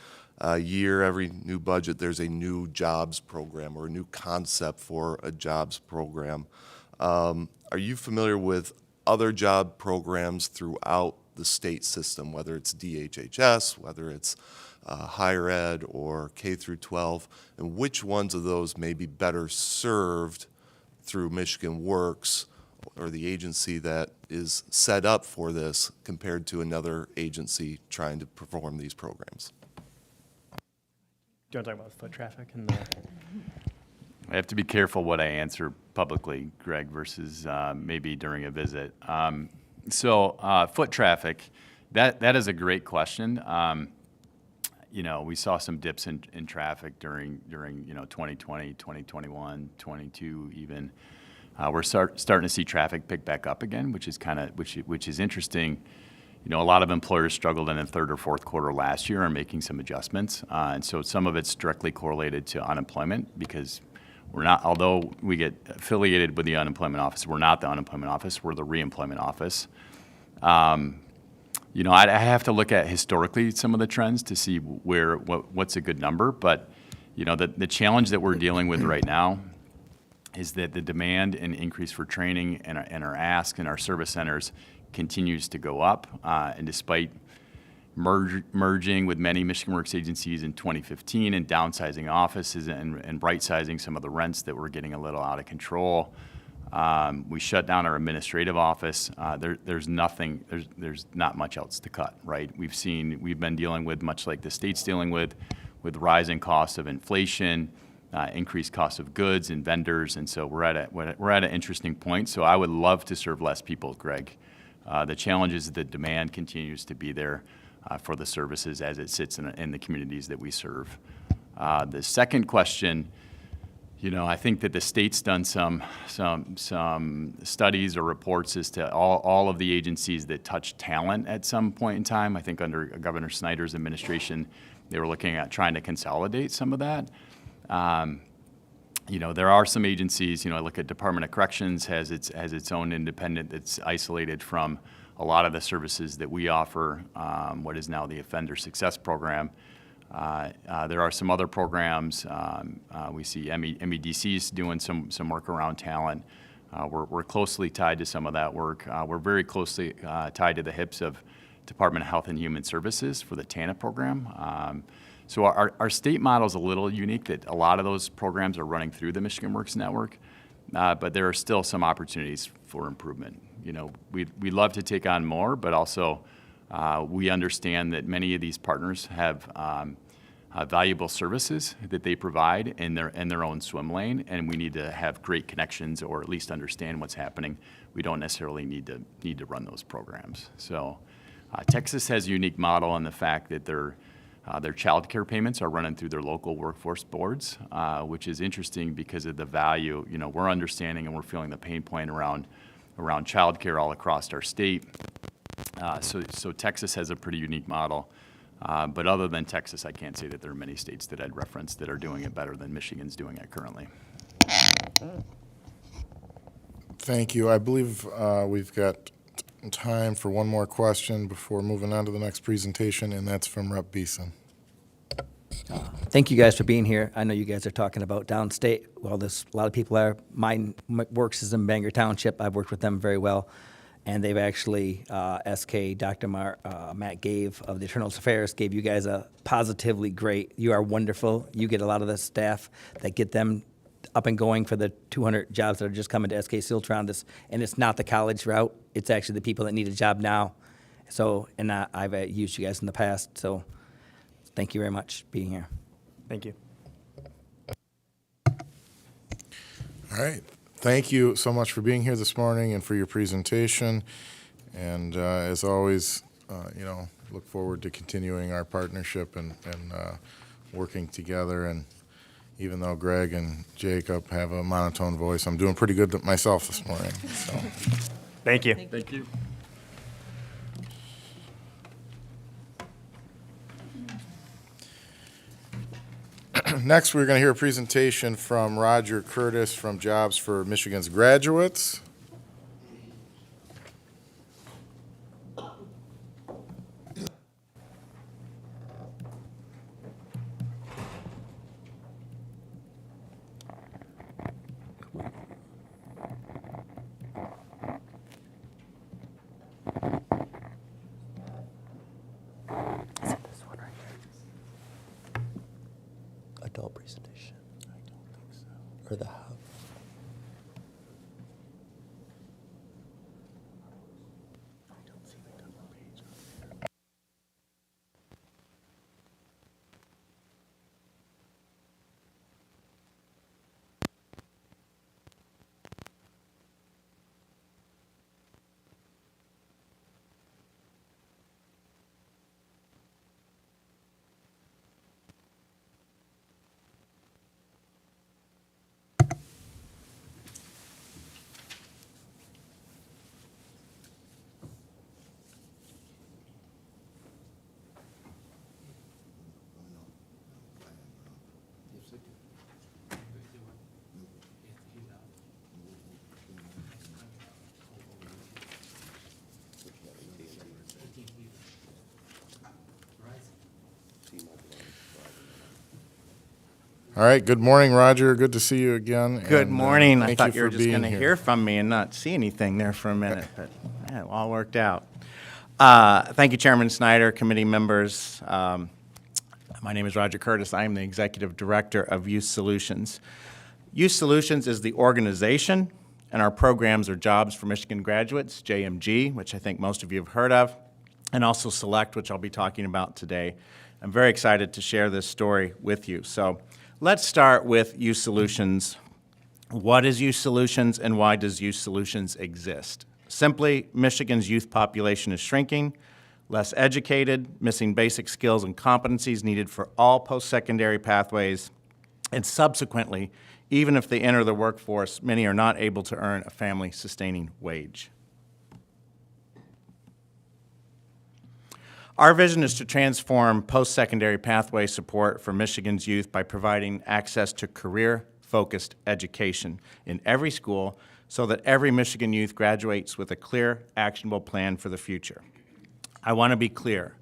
year, every new budget, there's a new jobs program or a new concept for a jobs program. Are you familiar with other job programs throughout the state system, whether it's DHHS, whether it's higher ed or K through 12, and which ones of those may be better served through Michigan Works or the agency that is set up for this compared to another agency trying to perform these programs? Do you want to talk about foot traffic and the? I have to be careful what I answer publicly, Greg, versus maybe during a visit. Foot traffic, that is a great question. We saw some dips in traffic during 2020, 2021, 22 even. We're starting to see traffic pick back up again, which is interesting. A lot of employers struggled in the third or fourth quarter last year and making some adjustments. And so some of it's directly correlated to unemployment because we're not, although we get affiliated with the unemployment office, we're not the unemployment office, we're the reemployment office. I'd have to look at historically some of the trends to see what's a good number. But, the challenge that we're dealing with right now is that the demand and increase for training and our ask in our service centers continues to go up. And despite merging with many Michigan Works agencies in 2015 and downsizing offices and right-sizing some of the rents that were getting a little out of control, we shut down our administrative office. There's not much else to cut, right? We've been dealing with, much like the state's dealing with rising costs of inflation, increased costs of goods and vendors, and so we're at an interesting point. So I would love to serve less people, Greg. The challenge is that demand continues to be there for the services as it sits in the communities that we serve. The second question, I think that the state's done some studies or reports as to all of the agencies that touch talent at some point in time. I think under Governor Snyder's administration, they were looking at trying to consolidate some of that. There are some agencies, I look at Department of Corrections has its own independent that's isolated from a lot of the services that we offer, what is now the Offender Success Program. There are some other programs. We see MEDC's doing some work around talent. We're closely tied to some of that work. We're very closely tied to the hips of Department of Health and Human Services for the TANF program. So our state model is a little unique that a lot of those programs are running through the Michigan Works network, but there are still some opportunities for improvement. We'd love to take on more, but also we understand that many of these partners have valuable services that they provide in their own swim lane, and we need to have great connections or at least understand what's happening. We don't necessarily need to run those programs. So Texas has a unique model in the fact that their child care payments are running through their local workforce boards, which is interesting because of the value. We're understanding and we're feeling the pain point around child care all across our state. So Texas has a pretty unique model. But other than Texas, I can't say that there are many states that I'd reference that are doing it better than Michigan's doing it currently. Thank you. I believe we've got time for one more question before moving on to the next presentation, and that's from Rep. Beeson. Thank you guys for being here. I know you guys are talking about downstate. Well, a lot of people are. Mine works is in Bangor Township. I've worked with them very well. And they've actually, Dr. Matt Gave of the Internal Affairs gave you guys a positively great. You are wonderful. You get a lot of the staff that get them up and going for the 200 jobs that are just coming to SK Siltron. And it's not the college route. It's actually the people that need a job now. So, and I've used you guys in the past. So thank you very much for being here. Thank you. All right. Thank you so much for being here this morning and for your presentation. And as always, look forward to continuing our partnership and working together. And even though Greg and Jacob have a monotone voice, I'm doing pretty good myself this morning. So. Thank you. Thank you. Next, we're going to hear a presentation from Roger Curtis from Jobs for Michigan's Graduates. Adult presentation. I don't think so. Or the hub. All right, good morning, Roger. Good to see you again. Good and, morning. I thank thought you for were just being going to here. hear from me and not see anything there for a minute, but yeah, it all worked out. Thank you, Chairman Snyder, committee members. My name is Roger Curtis. I am the Executive Director of Youth Solutions. Youth Solutions is the organization, and our programs are Jobs for Michigan Graduates, JMG, which I think most of you have heard of, and also Select, which I'll be talking about today. I'm very excited to share this story with you. So let's start with Youth Solutions. What is Youth Solutions and why does Youth Solutions exist? Simply, Michigan's youth population is shrinking, less educated, missing basic skills and competencies needed for all post-secondary pathways, and subsequently, even if they enter the workforce, many are not able to earn a family-sustaining wage. Our vision is to transform post-secondary pathway support for Michigan's youth by providing access to career-focused education in every school so that every Michigan youth graduates with a clear, actionable plan for the future. I want to be clear.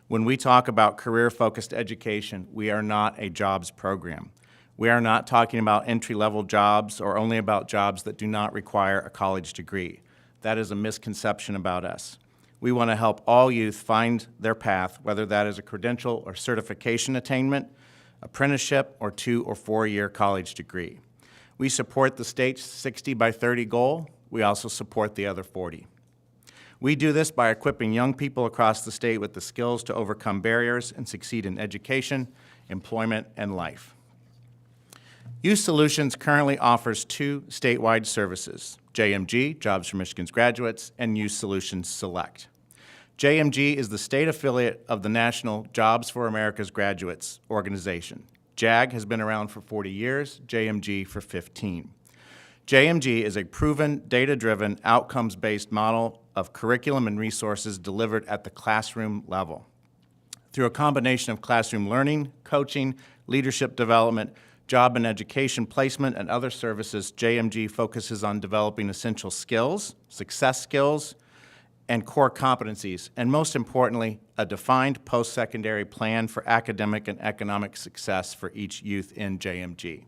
When we talk about career-focused education, we are not a jobs program. We are not talking about entry-level jobs or only about jobs that do not require a college degree. That is a misconception about us. We want to help all youth find their path, whether that is a credential or certification attainment, apprenticeship, or 2- or 4-year college degree. We support the state's 60 by 30 goal. We also support the other 40. We do this by equipping young people across the state with the skills to overcome barriers and succeed in education, employment, and life. Youth Solutions currently offers 2 statewide services, JMG, Jobs for Michigan's Graduates, and Youth Solutions Select. JMG is the state affiliate of the National Jobs for America's Graduates organization. JAG has been around for 40 years, JMG for 15. JMG is a proven, data-driven, outcomes-based model of curriculum and resources delivered at the classroom level. Through a combination of classroom learning, coaching, leadership development, job and education placement, and other services, JMG focuses on developing essential skills, success skills, and core competencies, and most importantly, a defined post-secondary plan for academic and economic success for each youth in JMG.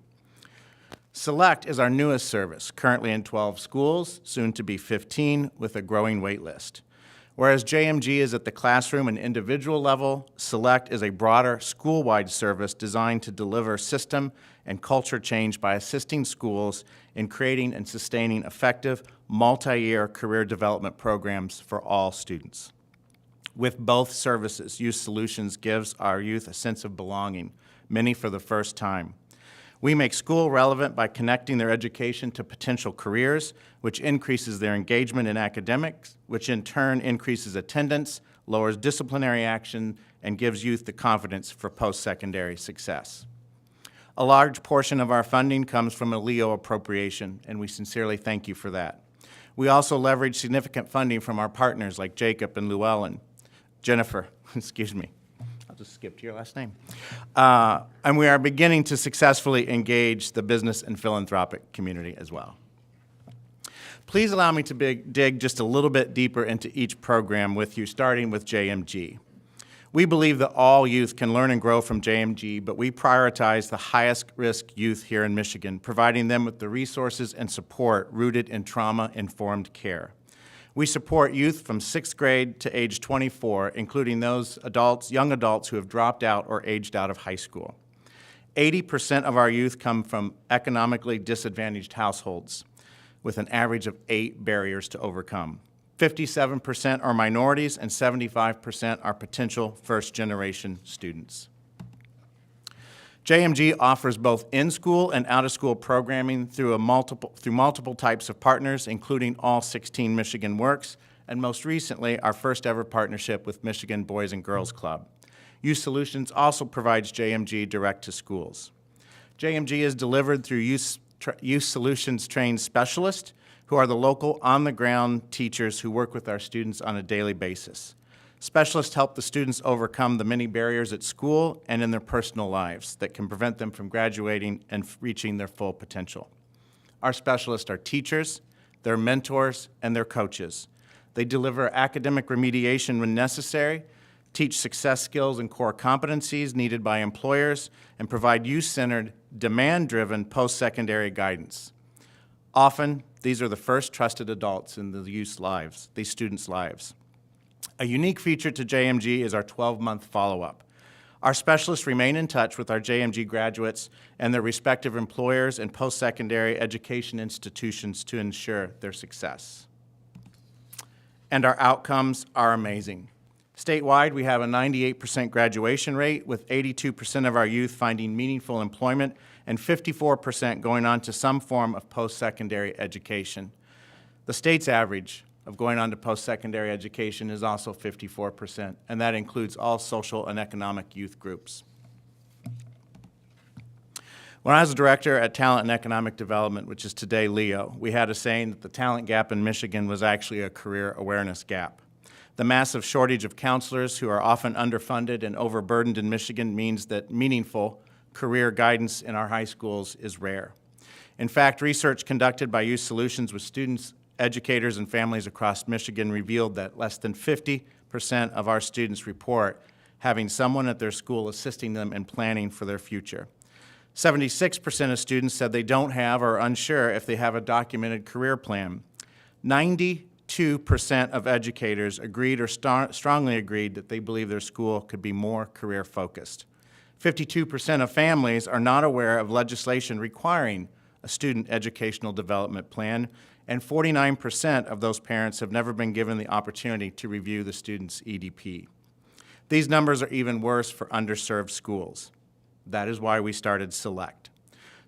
Select is our newest service, currently in 12 schools, soon to be 15, with a growing wait list. Whereas JMG is at the classroom and individual level, Select is a broader school-wide service designed to deliver system and culture change by assisting schools in creating and sustaining effective multi-year career development programs for all students. With both services, Youth Solutions gives our youth a sense of belonging, many for the first time. We make school relevant by connecting their education to potential careers, which increases their engagement in academics, which in turn increases attendance, lowers disciplinary action, and gives youth the confidence for post-secondary success. A large portion of our funding comes from a LEO appropriation, and we sincerely thank you for that. We also leverage significant funding from our partners like Jacob and Llewellyn. Jennifer, excuse me. just skip to your last name. And we are beginning to successfully engage the business and philanthropic community as well. Please allow me to dig just a little bit deeper into each program with you, starting with JMG. We believe that all youth can learn and grow from JMG, but we prioritize the highest risk youth here in Michigan, providing them with the resources and support rooted in trauma-informed care. We support youth from 6th grade to age 24, including those young adults who have dropped out or aged out of high school. 80% of our youth come from economically disadvantaged households, with an average of 8 barriers to overcome. 57% are minorities, and 75% are potential first-generation students. JMG offers both in-school and out-of-school programming through multiple types of partners, including all 16 Michigan Works, and most recently, our first-ever partnership with Michigan Boys and Girls Club. Youth Solutions also provides JMG direct to schools. JMG is delivered through Youth Solutions trained specialists, who are the local, on-the-ground teachers who work with our students on a daily basis. Specialists help the students overcome the many barriers at school and in their personal lives that can prevent them from graduating and reaching their full potential. Our specialists are teachers, their mentors, and their coaches. They deliver academic remediation when necessary, teach success skills and core competencies needed by employers, and provide youth-centered, demand-driven post-secondary guidance. Often, these are the first trusted adults in these students' lives. A unique feature to JMG is our 12-month follow-up. Our specialists remain in touch with our JMG graduates and their respective employers and post-secondary education institutions to ensure their success. And our outcomes are amazing. Statewide, we have a 98% graduation rate, with 82% of our youth finding meaningful employment and 54% going on to some form of post-secondary education. The state's average of going on to post-secondary education is also 54%, and that includes all social and economic youth groups. When I was a director at Talent and Economic Development, which is today LEO, we had a saying that the talent gap in Michigan was actually a career awareness gap. The massive shortage of counselors, who are often underfunded and overburdened in Michigan, means that meaningful career guidance in our high schools is rare. In fact, research conducted by Youth Solutions with students, educators, and families across Michigan revealed that less than 50% of our students report having someone at their school assisting them in planning for their future. 76% of students said they don't have or are unsure if they have a documented career plan. 92% of educators agreed or strongly agreed that they believe their school could be more career-focused. 52% of families are not aware of legislation requiring a student educational development plan, and 49% of those parents have never been given the opportunity to review the student's EDP. These numbers are even worse for underserved schools. That is why we started SELECT.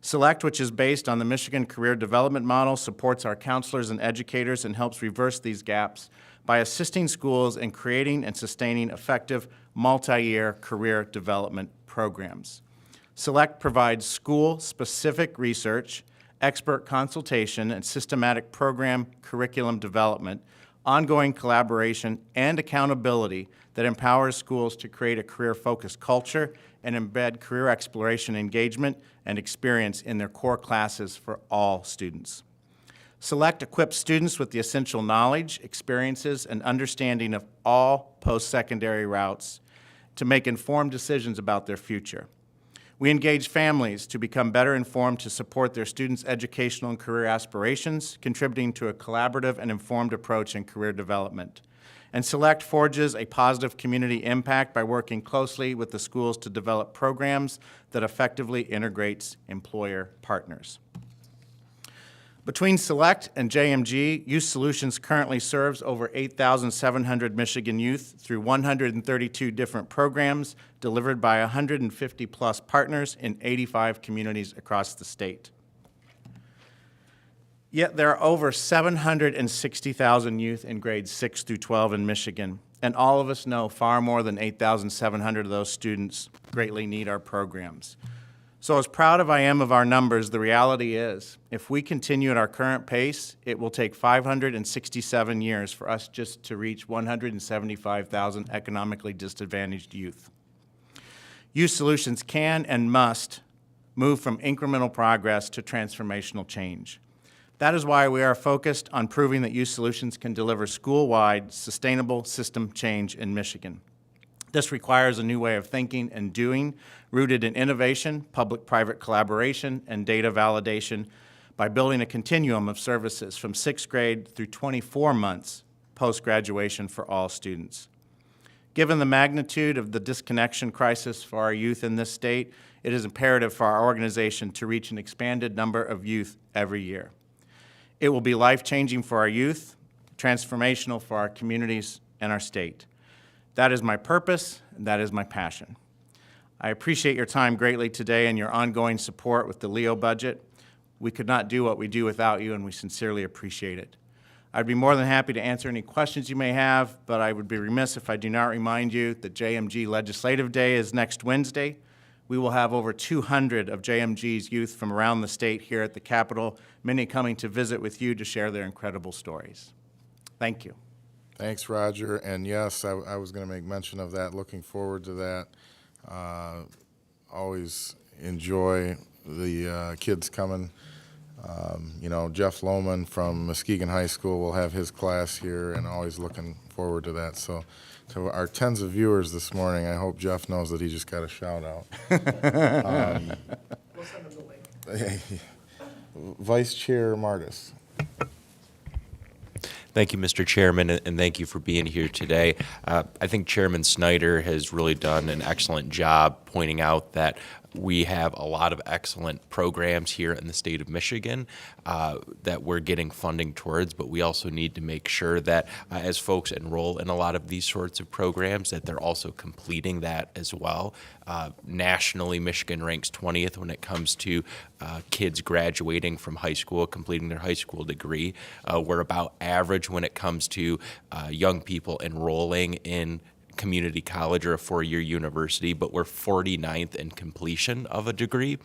SELECT, which is based on the Michigan Career Development Model, supports our counselors and educators and helps reverse these gaps by assisting schools in creating and sustaining effective multi-year career development programs. SELECT provides school-specific research, expert consultation, and systematic program curriculum development, ongoing collaboration, and accountability that empowers schools to create a career-focused culture and embed career exploration engagement and experience in their core classes for all students. SELECT equips students with the essential knowledge, experiences, and understanding of all post-secondary routes to make informed decisions about their future. We engage families to become better informed to support their students' educational and career aspirations, contributing to a collaborative and informed approach in career development. And SELECT forges a positive community impact by working closely with the schools to develop programs that effectively integrates employer partners. Between SELECT and JMG, Youth Solutions currently serves over 8,700 Michigan youth through 132 different programs delivered by 150-plus partners in 85 communities across the state. Yet there are over 760,000 youth in grades 6 through 12 in Michigan, and all of us know far more than 8,700 of those students greatly need our programs. So as proud as I am of our numbers, the reality is, if we continue at our current pace, it will take 567 years for us just to reach 175,000 economically disadvantaged youth. Youth Solutions can and must move from incremental progress to transformational change. That is why we are focused on proving that Youth Solutions can deliver school-wide, sustainable system change in Michigan. This requires a new way of thinking and doing, rooted in innovation, public-private collaboration, and data validation by building a continuum of services from 6th grade through 24 months post-graduation for all students. Given the magnitude of the disconnection crisis for our youth in this state, it is imperative for our organization to reach an expanded number of youth every year. It will be life-changing for our youth, transformational for our communities and our state. That is my purpose, and that is my passion. I appreciate your time greatly today and your ongoing support with the LEO budget. We could not do what we do without you, and we sincerely appreciate it. I'd be more than happy to answer any questions you may have, but I would be remiss if I do not remind you that JMG Legislative Day is next Wednesday. We will have over 200 of JMG's youth from around the state here at the Capitol, many coming to visit with you to share their incredible stories. Thank you. Thanks, Roger. And yes, I was going to make mention of that. Looking forward to that. Always enjoy the kids coming. You know, Jeff Lohman from Muskegon High School will have his class here, and always looking forward to that. So to our tens of viewers this morning, I hope Jeff knows that he just got a shout out. We'll send them the link. Vice Chair Martis. Thank you, Mr. Chairman, and thank you for being here today. I think Chairman Snyder has really done an excellent job pointing out that we have a lot of excellent programs here in the state of Michigan that we're getting funding towards, but we also need to make sure that as folks enroll in a lot of these sorts of programs, that they're also completing that as well. Nationally, Michigan ranks 20th when it comes to kids graduating from high school, completing their high school degree. We're about average when it comes to young people enrolling in community college or a four-year university, but we're 49th in completion of a degree.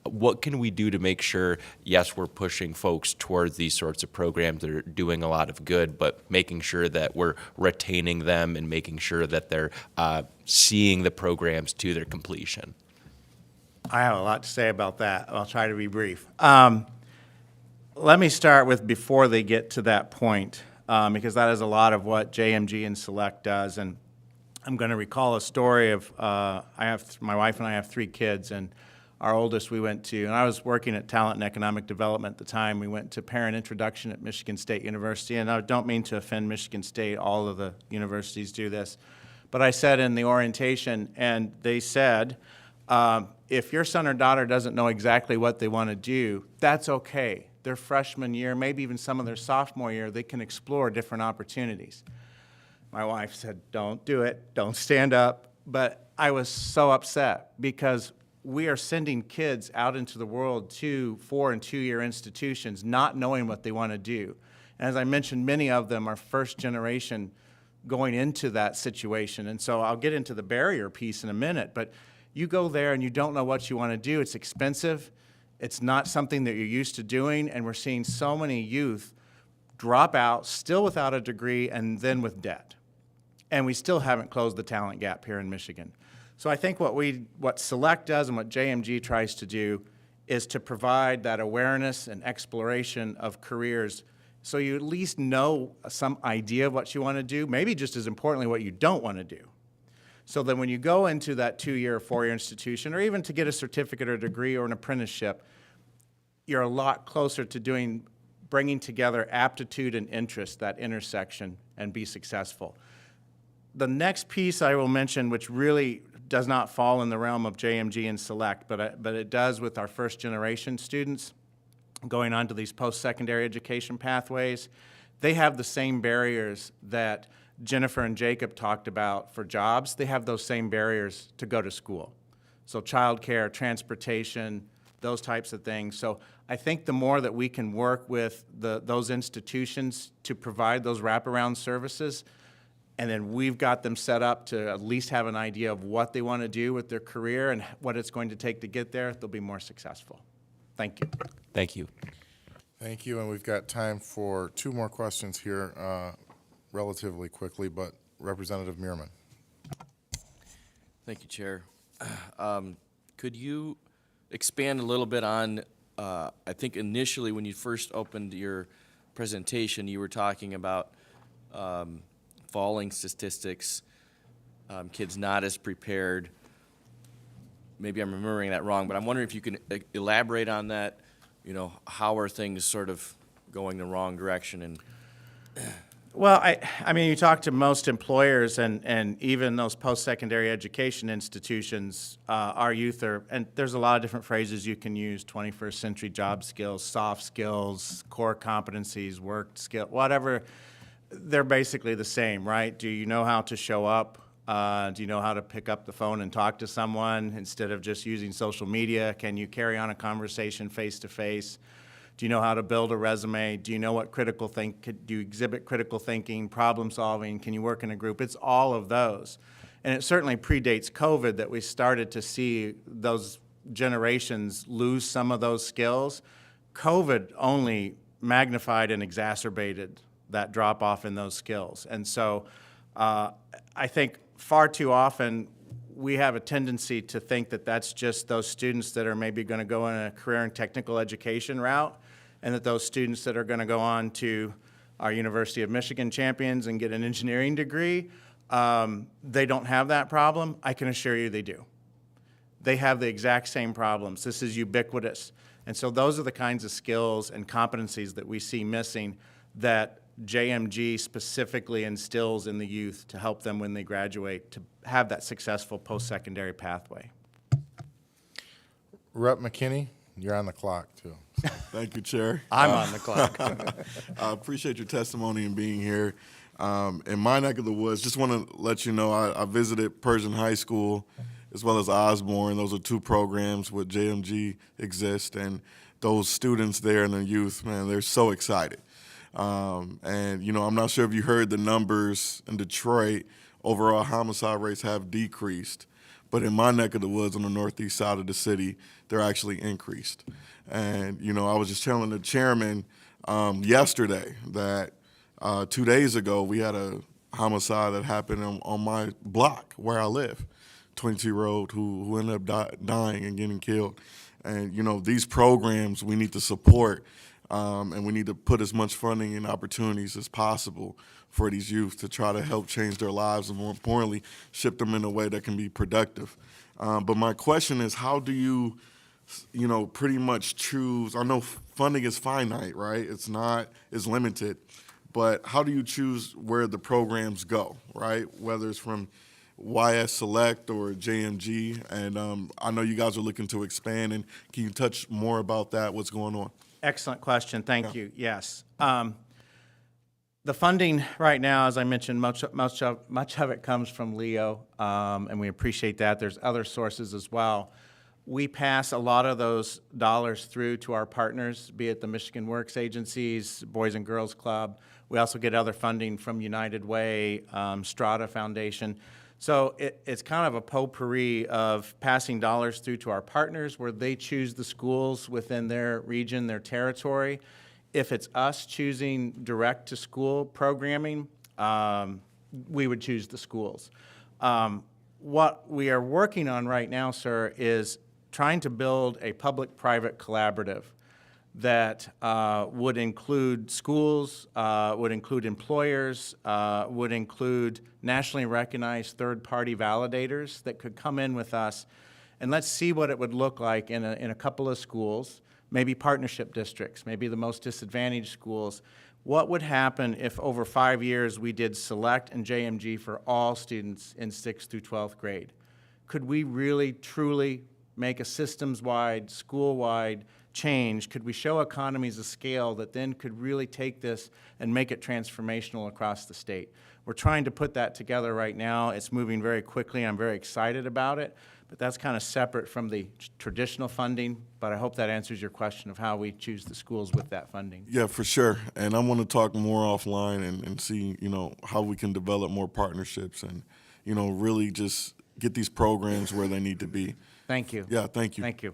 What can we do to make sure, yes, we're pushing folks towards these sorts of programs that are doing a lot of good, but making sure that we're retaining them and making sure that they're seeing the programs to their completion? I have a lot to say about that. I'll try to be brief. Let me start with before they get to that point, because that is a lot of what JMG and Select does. And I'm going to recall a story of my wife and I have 3 kids, and our oldest we went to, and I was working at Talent and Economic Development at the time. We went to Parent Introduction at Michigan State University, and I don't mean to offend Michigan State. All of the universities do this. But I said in the orientation, and they said, if your son or daughter doesn't know exactly what they want to do, that's okay. Their freshman year, maybe even some of their sophomore year, they can explore different opportunities. My wife said, don't do it, don't stand up. But I was so upset because we are sending kids out into the world to 4- and 2-year institutions not knowing what they want to do. And as I mentioned, many of them are first generation going into that situation. And so I'll get into the barrier piece in a minute, but you go there and you don't know what you want to do. It's expensive. It's not something that you're used to doing. And we're seeing so many youth drop out, still without a degree, and then with debt. And we still haven't closed the talent gap here in Michigan. So I think what Select does and what JMG tries to do is to provide that awareness and exploration of careers so you at least know some idea of what you want to do, maybe just as importantly what you don't want to do. So that when you go into that 2-year or 4-year institution, or even to get a certificate or degree or an apprenticeship, you're a lot closer to bringing together aptitude and interest, that intersection, and be successful. The next piece I will mention, which really does not fall in the realm of JMG and Select, but it does with our first generation students going on to these post-secondary education pathways. They have the same barriers that Jennifer and Jacob talked about for jobs. They have those same barriers to go to school. So childcare, transportation, those types of things. So I think the more that we can work with those institutions to provide those wraparound services, and then we've got them set up to at least have an idea of what they want to do with their career and what it's going to take to get there, they'll be more successful. Thank you. Thank you. Thank you, and we've got time for 2 more questions here relatively quickly, but Representative Meerman. Thank you, Chair. Could you expand a little bit on, I think initially when you first opened your presentation, you were talking about falling statistics, kids not as prepared. Maybe I'm remembering that wrong, but I'm wondering if you can elaborate on that. You know, how are things sort of going the wrong direction? And Well, I mean, you talk to most employers and even those post-secondary education institutions, our youth are, and there's a lot of different phrases you can use, 21st century job skills, soft skills, core competencies, work skill, whatever. They're basically the same, right? Do you know how to show up? Do you know how to pick up the phone and talk to someone instead of just using social media? Can you carry on a conversation face-to-face? Do you know how to build a resume? Do you know what do you exhibit critical thinking, problem solving? Can you work in a group? It's all of those. And it certainly predates COVID that we started to see those generations lose some of those skills. COVID only magnified and exacerbated that drop off in those skills. And so I think far too often we have a tendency to think that that's just those students that are maybe going to go in a career and technical education route, and that those students that are going to go on to our University of Michigan champions and get an engineering degree, they don't have that problem. I can assure you they do. They have the exact same problems. This is ubiquitous. And so those are the kinds of skills and competencies that we see missing that JMG specifically instills in the youth to help them when they graduate to have that successful post-secondary pathway. Rep. McKinney, you're on the clock, too. Thank you, Chair. I'm on the clock. I appreciate your testimony and being here. In my neck of the woods, just want to let you know I visited Persian High School as well as Osborne. Those are two programs where JMG exists, and those students there and the youth, man, they're so excited. And, you know, I'm not sure if you heard the numbers in Detroit. Overall homicide rates have decreased. But in my neck of the woods on the northeast side of the city, they're actually increased. And, you know, I was just telling the chairman yesterday that 2 days ago we had a homicide that happened on my block where I live, 22-year-old who ended up dying and getting killed. And, you know, these programs we need to support. And we need to put as much funding and opportunities as possible for these youth to try to help change their lives and, more importantly, ship them in a way that can be productive. But my question is, how do you pretty much choose? I know funding is finite, right? It's limited. But how do you choose where the programs go, right? Whether it's from YS Select or JMG. And I know you guys are looking to expand. And can you touch more about that, what's going on? Excellent question. Thank you. Yes. The funding right now, as I mentioned, much of it comes from Leo, and we appreciate that. There's other sources as well. We pass a lot of those dollars through to our partners, be it the Michigan Works agencies, Boys and Girls Club. We also get other funding from United Way, Strata Foundation. So it's kind of a potpourri of passing dollars through to our partners where they choose the schools within their region, their territory. If it's us choosing direct-to-school programming, we would choose the schools. What we are working on right now, sir, is trying to build a public-private collaborative that would include schools, would include employers, would include nationally recognized third-party validators that could come in with us, and let's see what it would look like in a couple of schools, maybe partnership districts, maybe the most disadvantaged schools. What would happen if over 5 years we did Select and JMG for all students in 6th through 12th grade? Could we really, truly make a systems-wide, school-wide change? Could we show economies of scale that then could really take this and make it transformational across the state? We're trying to put that together right now. It's moving very quickly. I'm very excited about it, but that's kind of separate from the traditional funding. But I hope that answers your question of how we choose the schools with that funding. Yeah, for sure. And I want to talk more offline and see, how we can develop more partnerships and, really just get these programs where they need to be. Thank you. Yeah, thank you. Thank you.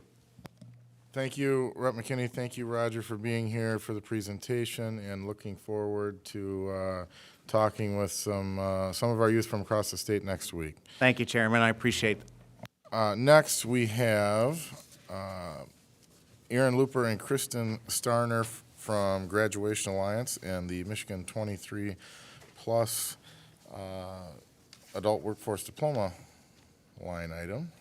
Thank you, Rep. McKinney. Thank you, Roger, for being here for the presentation, and looking forward to talking with some of our youth from across the state next week. Thank you, Chairman. I appreciate it. Next, we have Aaron Looper and Kristen Starner from Graduation Alliance and the Michigan 23 Plus Adult Workforce Diploma line item.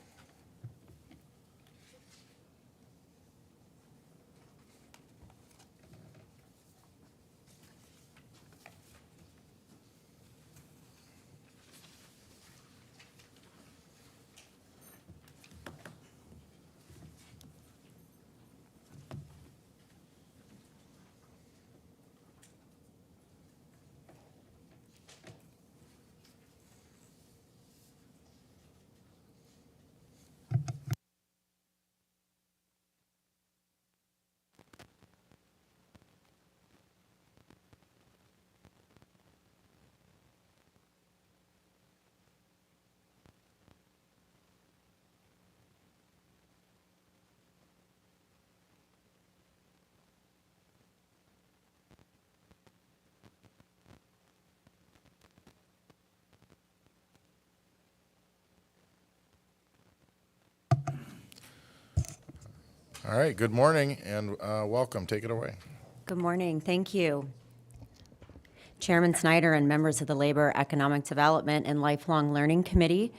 All right, good morning and welcome. Take it away. Good morning. Thank you. Chairman Snyder and members of the Labor, Economic Development, and Lifelong Learning Committee,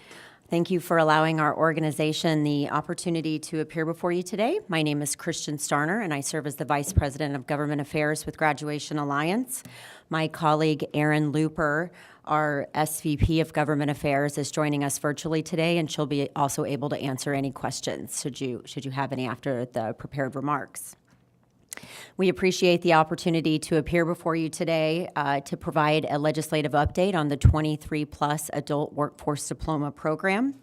thank you for allowing our organization the opportunity to appear before you today. My name is Kristen Starner, and I serve as the Vice President of Government Affairs with Graduation Alliance. My colleague, Aaron Looper, our SVP of Government Affairs, is joining us virtually today, and she'll be also able to answer any questions should you have any after the prepared remarks. We appreciate the opportunity to appear before you today to provide a legislative update on the 23 Plus Adult Workforce Diploma Program.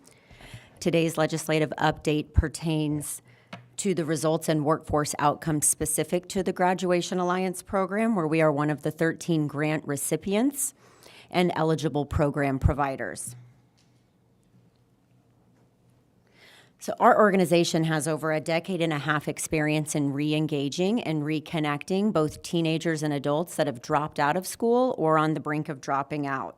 Today's legislative update pertains to the results and workforce outcomes specific to the Graduation Alliance program, where we are one of the 13 grant recipients and eligible program providers. So our organization has over a decade and a half experience in re-engaging and reconnecting both teenagers and adults that have dropped out of school or on the brink of dropping out.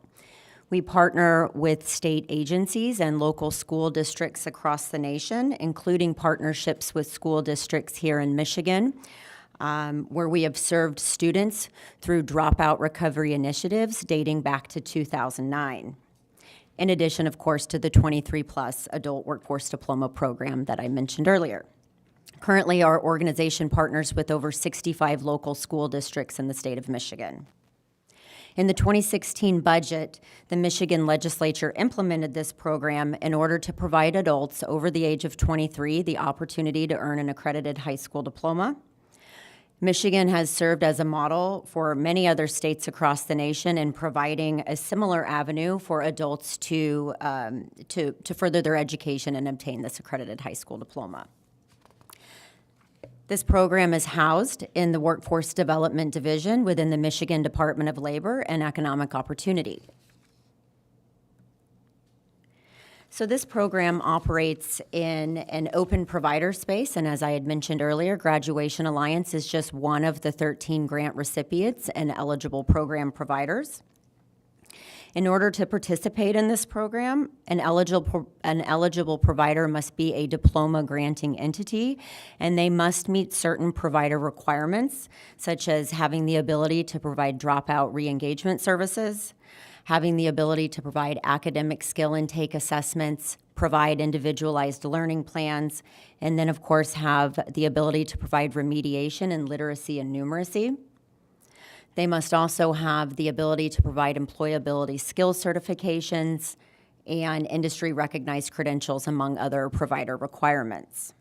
We partner with state agencies and local school districts across the nation, including partnerships with school districts here in Michigan, where we have served students through dropout recovery initiatives dating back to 2009. In addition, of course, to the 23 Plus Adult Workforce Diploma Program that I mentioned earlier. Currently, our organization partners with over 65 local school districts in the state of Michigan. In the 2016 budget, the Michigan legislature implemented this program in order to provide adults over the age of 23 the opportunity to earn an accredited high school diploma. Michigan has served as a model for many other states across the nation in providing a similar avenue for adults to further their education and obtain this accredited high school diploma. This program is housed in the Workforce Development Division within the Michigan Department of Labor and Economic Opportunity. So this program operates in an open provider space, and as I had mentioned earlier, Graduation Alliance is just one of the 13 grant recipients and eligible program providers. In order to participate in this program, an eligible provider must be a diploma granting entity, and they must meet certain provider requirements, such as having the ability to provide dropout re-engagement services, having the ability to provide academic skill intake assessments, provide individualized learning plans, and then, of course, have the ability to provide remediation in literacy and numeracy. They must also have the ability to provide employability skills certifications and industry-recognized credentials, among other provider requirements.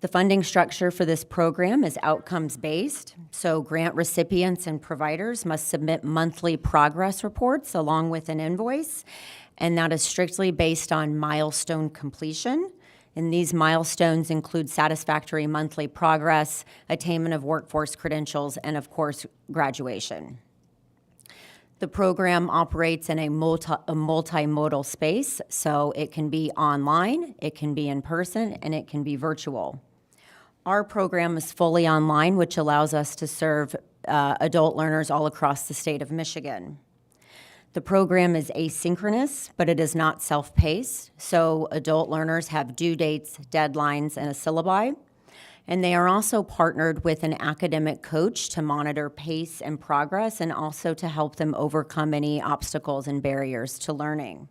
The funding structure for this program is outcomes-based, so grant recipients and providers must submit monthly progress reports along with an invoice, and that is strictly based on milestone completion. And these milestones include satisfactory monthly progress, attainment of workforce credentials, and of course, graduation. The program operates in a multimodal space, so it can be online, it can be in person, and it can be virtual. Our program is fully online, which allows us to serve adult learners all across the state of Michigan. The program is asynchronous, but it is not self-paced, so adult learners have due dates, deadlines, and a syllabi. And they are also partnered with an academic coach to monitor pace and progress and also to help them overcome any obstacles and barriers to learning.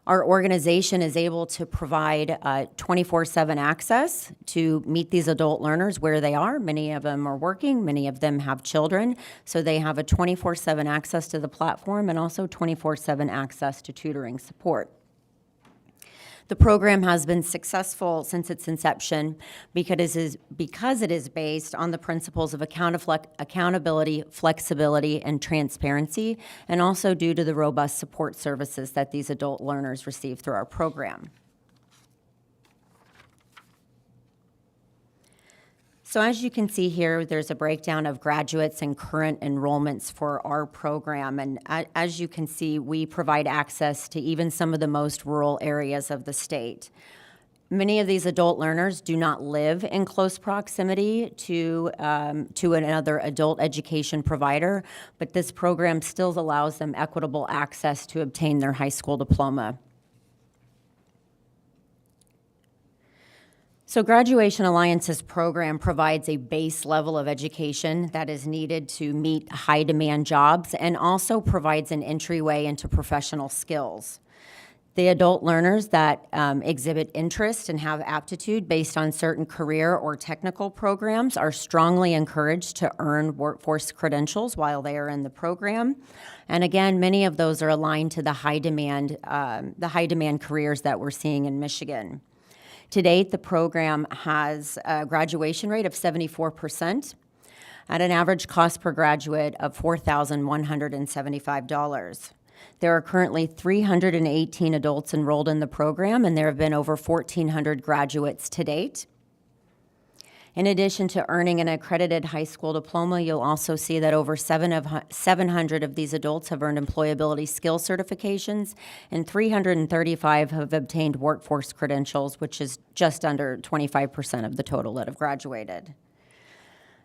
Our organization is able to provide 24/7 access to meet these adult learners where they are. Many of them are working, many of them have children, so they have a 24/7 access to the platform and also 24/7 access to tutoring support. The program has been successful since its inception because it is based on the principles of accountability, flexibility, and transparency, and also due to the robust support services that these adult learners receive through our program. So as you can see here, there's a breakdown of graduates and current enrollments for our program. And as you can see, we provide access to even some of the most rural areas of the state. Many of these adult learners do not live in close proximity to another adult education provider, but this program still allows them equitable access to obtain their high school diploma. So Graduation Alliance's program provides a base level of education that is needed to meet high-demand jobs and also provides an entryway into professional skills. The adult learners that exhibit interest and have aptitude based on certain career or technical programs are strongly encouraged to earn workforce credentials while they are in the program. And again, many of those are aligned to the high-demand careers that we're seeing in Michigan. To date, the program has a graduation rate of 74% at an average cost per graduate of $4,175. There are currently 318 adults enrolled in the program, and there have been over 1,400 graduates to date. In addition to earning an accredited high school diploma, you'll also see that over 700 of these adults have earned employability skill certifications, and 335 have obtained workforce credentials, which is just under 25% of the total that have graduated.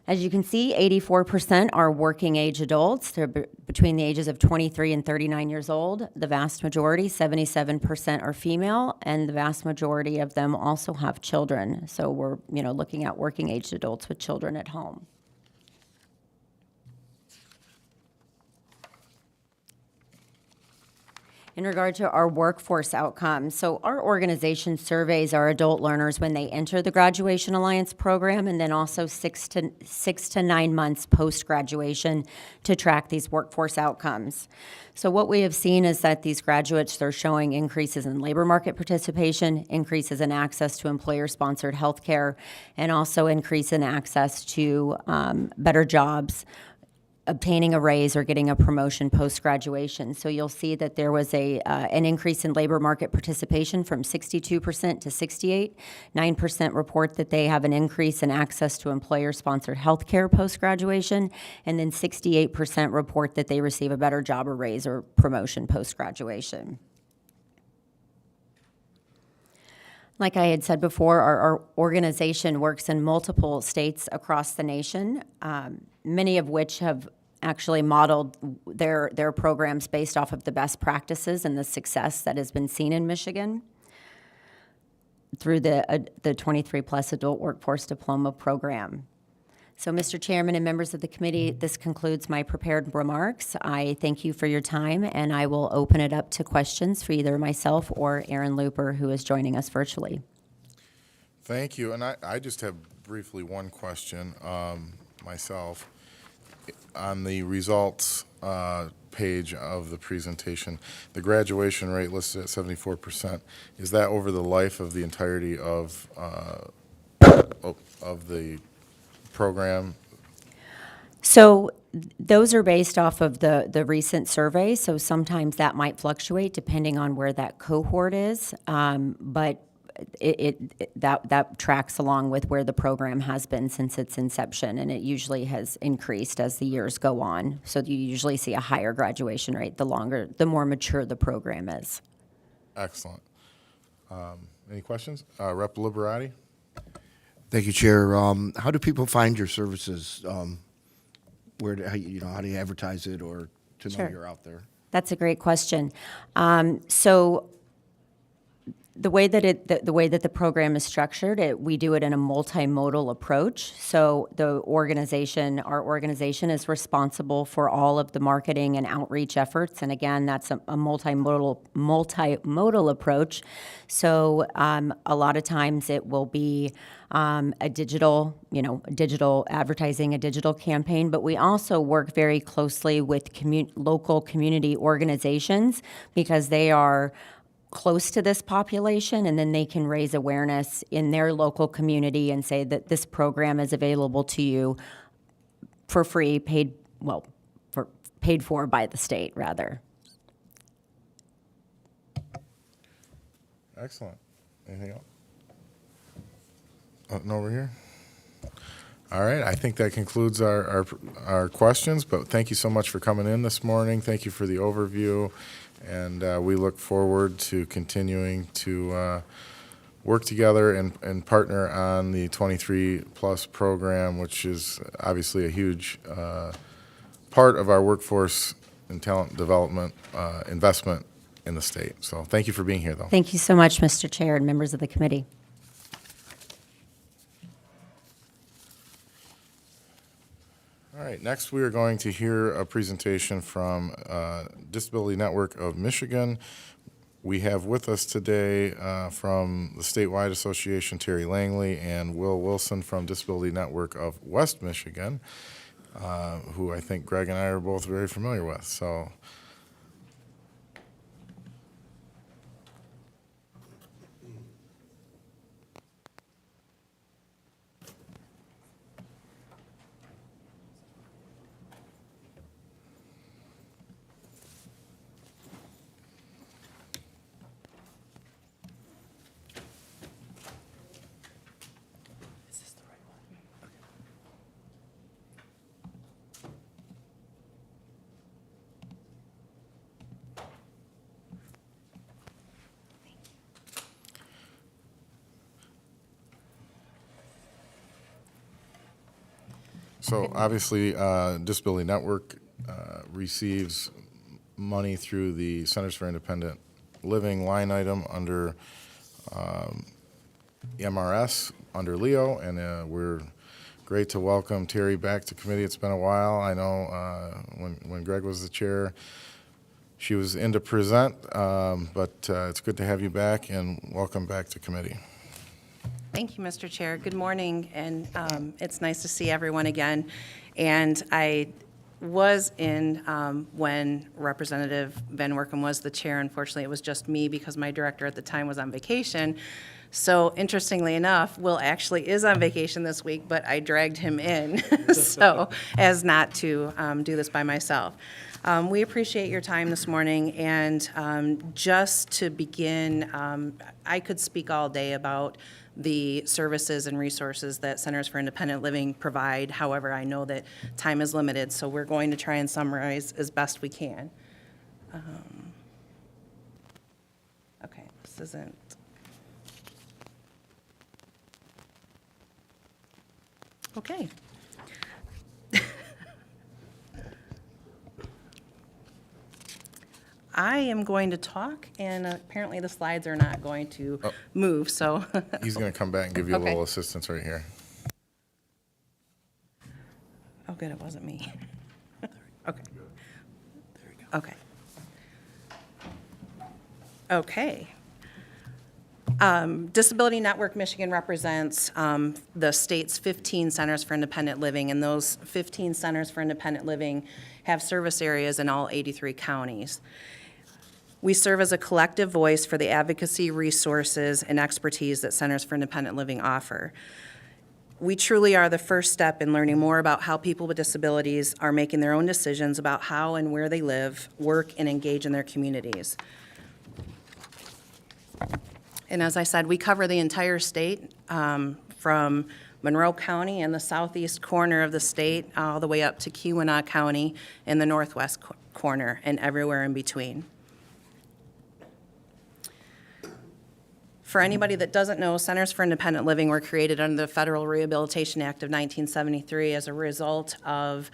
As you can see, 84% are working age adults. They're between the ages of 23 and 39 years old. The vast majority, 77%, are female, and the vast majority of them also have children. So we're, looking at working age adults with children at home. In regard to our workforce outcomes, so our organization surveys our adult learners when they enter the Graduation Alliance program, and then also 6 to 9 months post-graduation to track these workforce outcomes. So what we have seen is that these graduates are showing increases in labor market participation, increases in access to employer-sponsored health care, and also increase in access to better jobs, obtaining a raise or getting a promotion post-graduation. So you'll see that there was an increase in labor market participation from 62% to 68%. 9% report that they have an increase in access to employer-sponsored health care post-graduation, and then 68% report that they receive a better job or raise or promotion post-graduation. Like I had said before, our organization works in multiple states across the nation, many of which have actually modeled their programs based off of the best practices and the success that has been seen in Michigan through the 23-plus adult workforce diploma program. So, Mr. Chairman and members of the committee, this concludes my prepared remarks. I thank you for your time, and I will open it up to questions for either myself or Aaron Looper, who is joining us virtually. Thank you. And I just have briefly one question myself. On the results page of the presentation, the graduation rate listed at 74%. Is that over the life of the entirety of the program? So those are based off of the recent survey, so sometimes that might fluctuate depending on where that cohort is, but that tracks along with where the program has been since its inception, and it usually has increased as the years go on. So you usually see a higher graduation rate the more mature the program is. Excellent. Any questions? Rep. Liberati? Thank you, Chair. How do people find your services? How do you advertise it or to know Sure. you're out there? That's a great question. So the way that the program is structured, we do it in a multimodal approach. So our organization is responsible for all of the marketing and outreach efforts. And again, that's a multimodal approach. So a lot of times it will be a digital advertising, a digital campaign, but we also work very closely with local community organizations because they are close to this population, and then they can raise awareness in their local community and say that this program is available to you for free, paid for by the state, rather. Excellent. Anything else? And over here. All right, I think that concludes our questions, but thank you so much for coming in this morning. Thank you for the overview, and we look forward to continuing to work together and partner on the 23+ program, which is obviously a huge part of our workforce and talent development investment in the state. So thank you for being here, though. Thank you so much, Mr. Chair and members of the committee. All right, next we are going to hear a presentation from Disability Network of Michigan. We have with us today from the Statewide Association, Terry Langley, and Will Wilson from Disability Network of West Michigan, who I think Greg and I are both very familiar with. So. So obviously, Disability Network receives money through the Centers for Independent Living line item under MRS, under Leo, and we're great to welcome Terry back to committee. It's been a while. I know when Greg was the chair, she was in to present, but it's good to have you back, and welcome back to committee. Thank you, Mr. Chair. Good morning, and it's nice to see everyone again. And I was in when Representative Van Werkum was the chair. Unfortunately, it was just me because my director at the time was on vacation. So interestingly enough, Will actually is on vacation this week, but I dragged him in so as not to do this by myself. We appreciate your time this morning, and just to begin, I could speak all day about the services and resources that Centers for Independent Living provide. However, I know that time is limited, so we're going to try and summarize as best we can. Okay, this isn't. Okay. I am going to talk, and apparently the slides are not going to move, so. He's going to come back and give you a Okay. little assistance right here. Oh, good, it wasn't me. Okay. Okay. Okay. Disability Network Michigan represents the state's 15 centers for independent living, and those 15 centers for independent living have service areas in all 83 counties. We serve as a collective voice for the advocacy, resources, and expertise that Centers for Independent Living offer. We truly are the first step in learning more about how people with disabilities are making their own decisions about how and where they live, work, and engage in their communities. And as I said, we cover the entire state, from Monroe County and the southeast corner of the state all the way up to Keweenaw County in the northwest corner and everywhere in between. For anybody that doesn't know, Centers for Independent Living were created under the Federal Rehabilitation Act of 1973 as a result of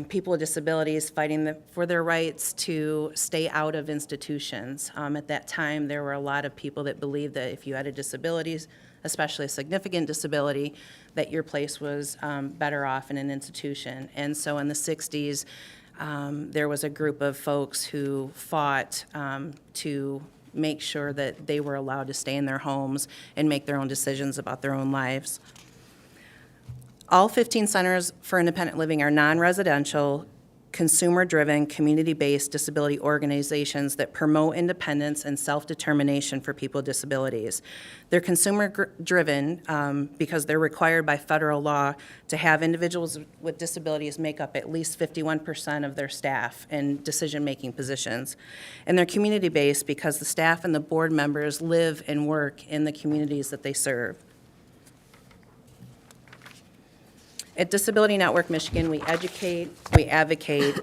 people with disabilities fighting for their rights to stay out of institutions. At that time, there were a lot of people that believed that if you had a disability, especially a significant disability, that your place was better off in an institution. And so in the 60s, there was a group of folks who fought to make sure that they were allowed to stay in their homes and make their own decisions about their own lives. All 15 centers for independent living are non-residential, consumer-driven, community-based disability organizations that promote independence and self-determination for people with disabilities. They're consumer-driven because they're required by federal law to have individuals with disabilities make up at least 51% of their staff in decision-making positions. And they're community-based because the staff and the board members live and work in the communities that they serve. At Disability Network Michigan, we educate, we advocate,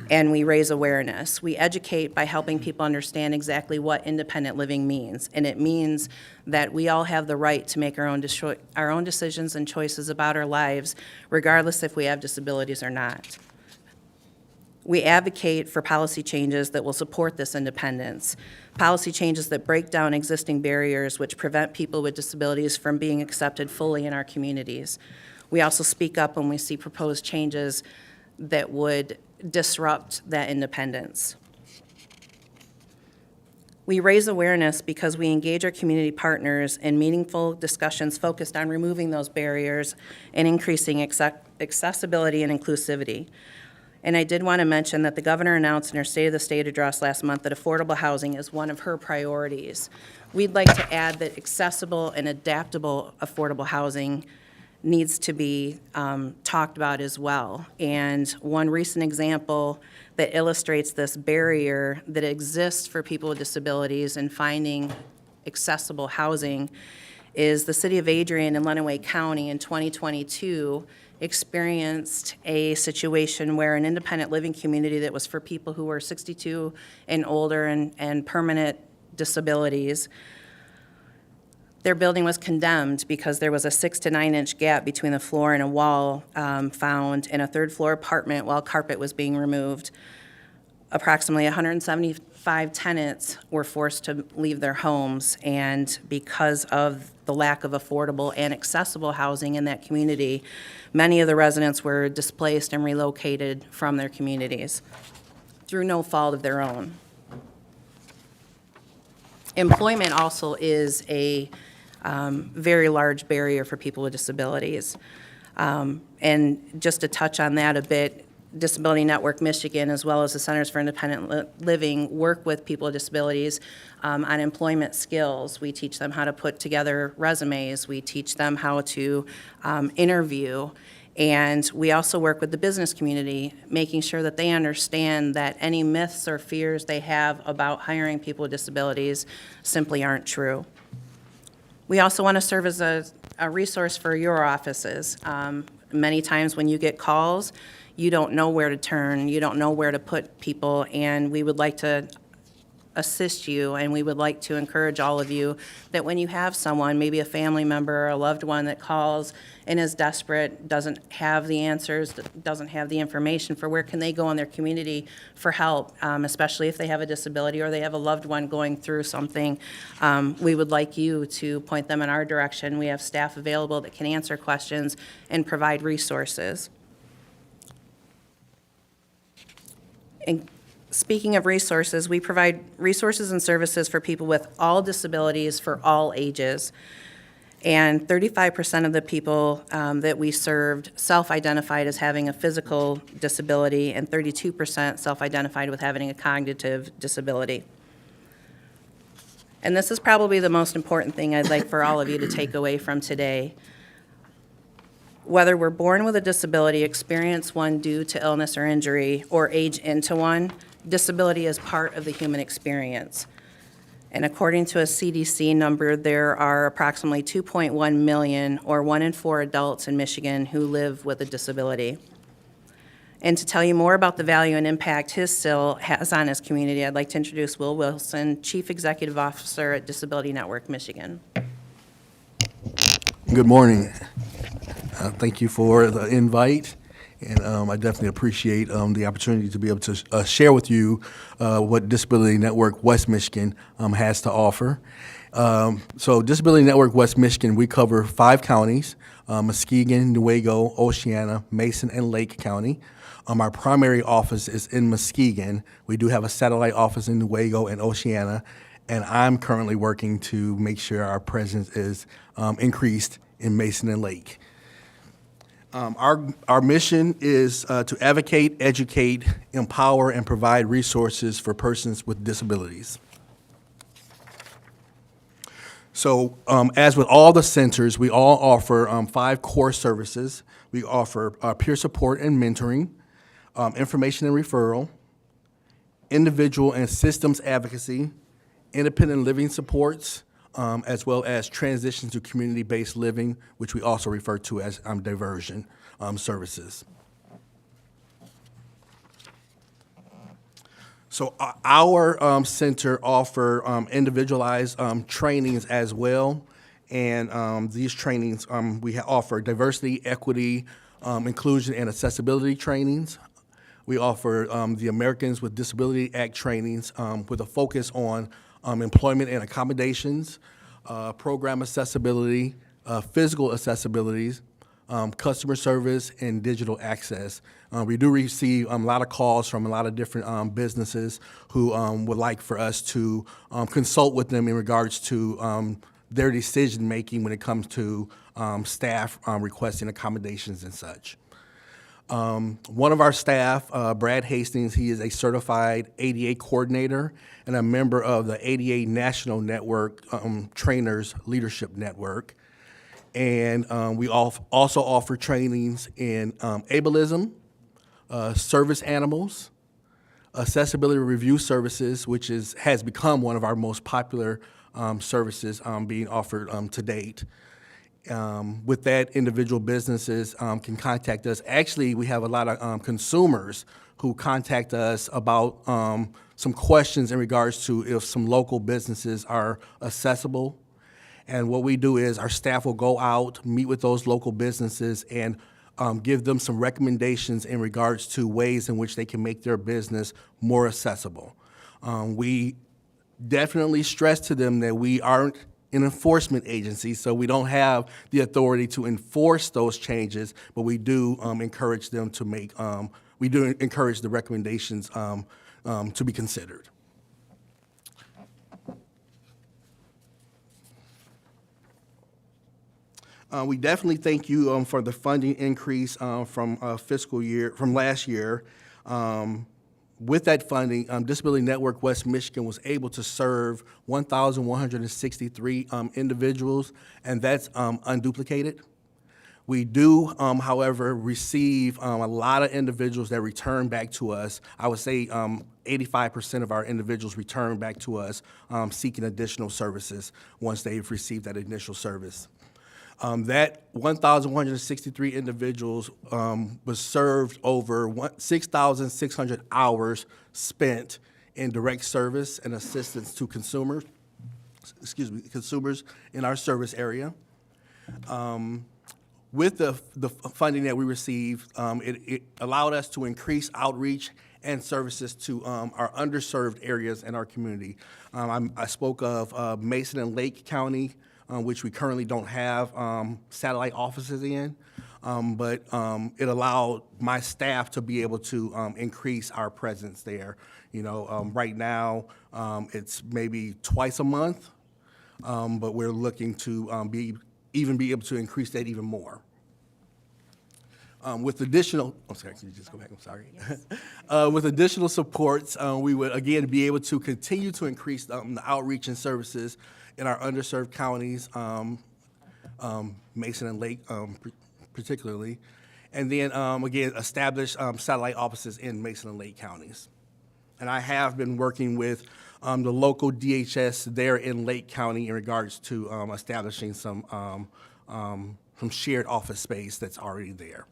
and we raise awareness. We educate by helping people understand exactly what independent living means. And it means that we all have the right to make our own decisions and choices about our lives, regardless if we have disabilities or not. We advocate for policy changes that will support this independence. Policy changes that break down existing barriers which prevent people with disabilities from being accepted fully in our communities. We also speak up when we see proposed changes that would disrupt that independence. We raise awareness because we engage our community partners in meaningful discussions focused on removing those barriers and increasing accessibility and inclusivity. And I did want to mention that the governor announced in her State of the State address last month that affordable housing is one of her priorities. We'd like to add that accessible and adaptable affordable housing needs to be talked about as well. And one recent example that illustrates this barrier that exists for people with disabilities in finding accessible housing is the city of Adrian in Lenawee County in 2022 experienced a situation where an independent living community that was for people who were 62 and older and permanent disabilities, their building was condemned because there was a 6 to 9 inch gap between the floor and a wall found in a third floor apartment while carpet was being removed. Approximately 175 tenants were forced to leave their homes, and because of the lack of affordable and accessible housing in that community, many of the residents were displaced and relocated from their communities through no fault of their own. Employment also is a very large barrier for people with disabilities. And just to touch on that a bit, Disability Network Michigan, as well as the Centers for Independent Living, work with people with disabilities on employment skills. We teach them how to put together resumes. We teach them how to interview. And we also work with the business community, making sure that they understand that any myths or fears they have about hiring people with disabilities simply aren't true. We also want to serve as a resource for your offices. Many times when you get calls, you don't know where to turn, you don't know where to put people, and we would like to assist you, and we would like to encourage all of you that when you have someone, maybe a family member or a loved one that calls and is desperate, doesn't have the answers, doesn't have the information for where can they go in their community for help, especially if they have a disability or they have a loved one going through something, we would like you to point them in our direction. We have staff available that can answer questions and provide resources. And speaking of resources, we provide resources and services for people with all disabilities for all ages. And 35% of the people that we served self-identified as having a physical disability, and 32% self-identified with having a cognitive disability. And this is probably the most important thing I'd like for all of you to take away from today. Whether we're born with a disability, experience one due to illness or injury, or age into one, disability is part of the human experience. And according to a CDC number, there are approximately 2.1 million, or 1 in 4 adults in Michigan who live with a disability. And to tell you more about the value and impact his still has on his community, I'd like to introduce Will Wilson, Chief Executive Officer at Disability Network Michigan. Good morning. Thank you for the invite. And I definitely appreciate the opportunity to be able to share with you what Disability Network West Michigan has to offer. So Disability Network West Michigan, we cover 5 counties, Muskegon, Newaygo, Oceana, Mason, and Lake County. Our primary office is in Muskegon. We do have a satellite office in Newaygo and Oceana, and I'm currently working to make sure our presence is increased in Mason and Lake. Our mission is to advocate, educate, empower, and provide resources for persons with disabilities. So as with all the centers, we all offer 5 core services. We offer peer support and mentoring, information and referral, individual and systems advocacy, independent living supports, as well as transition to community-based living, which we also refer to as diversion services. So our center offer individualized trainings as well, and these trainings, we offer diversity, equity, inclusion, and accessibility trainings. We offer the Americans with Disability Act trainings with a focus on employment and accommodations, program accessibility, physical accessibilities, customer service, and digital access. We do receive a lot of calls from a lot of different businesses who would like for us to consult with them in regards to their decision-making when it comes to staff requesting accommodations and such. One of our staff, Brad Hastings, he is a certified ADA coordinator and a member of the ADA National Network Trainers Leadership Network. And we also offer trainings in ableism, service animals, accessibility review services, which has become one of our most popular services being offered to date. With that, individual businesses can contact us. Actually, we have a lot of consumers who contact us about some questions in regards to if some local businesses are accessible. And what we do is our staff will go out, meet with those local businesses, and give them some recommendations in regards to ways in which they can make their business more accessible. We definitely stress to them that we aren't an enforcement agency, so we don't have the authority to enforce those changes, but we do encourage them to make, we do encourage the recommendations to be considered. We definitely thank you for the funding increase from last year. With that funding, Disability Network West Michigan was able to serve 1,163 individuals, and that's unduplicated. We do, however, receive a lot of individuals that return back to us. I would say 85% of our individuals return back to us seeking additional services once they've received that initial service. That 1,163 individuals was served over 6,600 hours spent in direct service and assistance to consumers in our service area. With the funding that we received, it allowed us to increase outreach and services to our underserved areas in our community. I spoke of Mason and Lake County, which we currently don't have satellite offices in, but it allowed my staff to be able to increase our presence there. You know, right now it's maybe twice a month, but we're looking to be able to increase that even more. With additional, I'm sorry, can you just go back? I'm sorry. Yes. With additional supports, we would again be able to continue to increase the outreach and services in our underserved counties, Mason and Lake particularly, and then again establish satellite offices in Mason and Lake counties. And I have been working with the local DHS there in Lake County in regards to establishing some shared office space that's already there.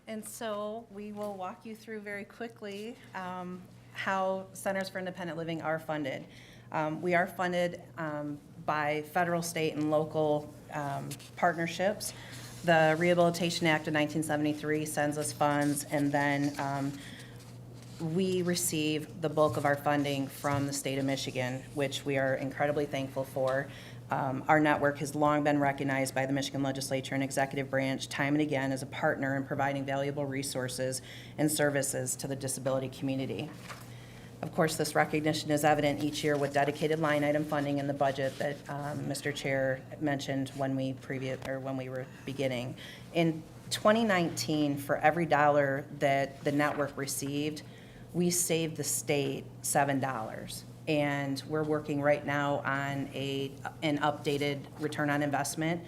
And so we will walk you through very quickly how Centers for Independent Living are funded. We are funded by federal, state, and local partnerships. The Rehabilitation Act of 1973 sends us funds, and then we receive the bulk of our funding from the state of Michigan, which we are incredibly thankful for. Our network has long been recognized by the Michigan Legislature and Executive Branch time and again as a partner in providing valuable resources and services to the disability community. Of course, this recognition is evident each year with dedicated line item funding in the budget that Mr. Chair mentioned when we were beginning. In 2019, for every dollar that the network received, we saved the state $7. And we're working right now on an updated return on investment.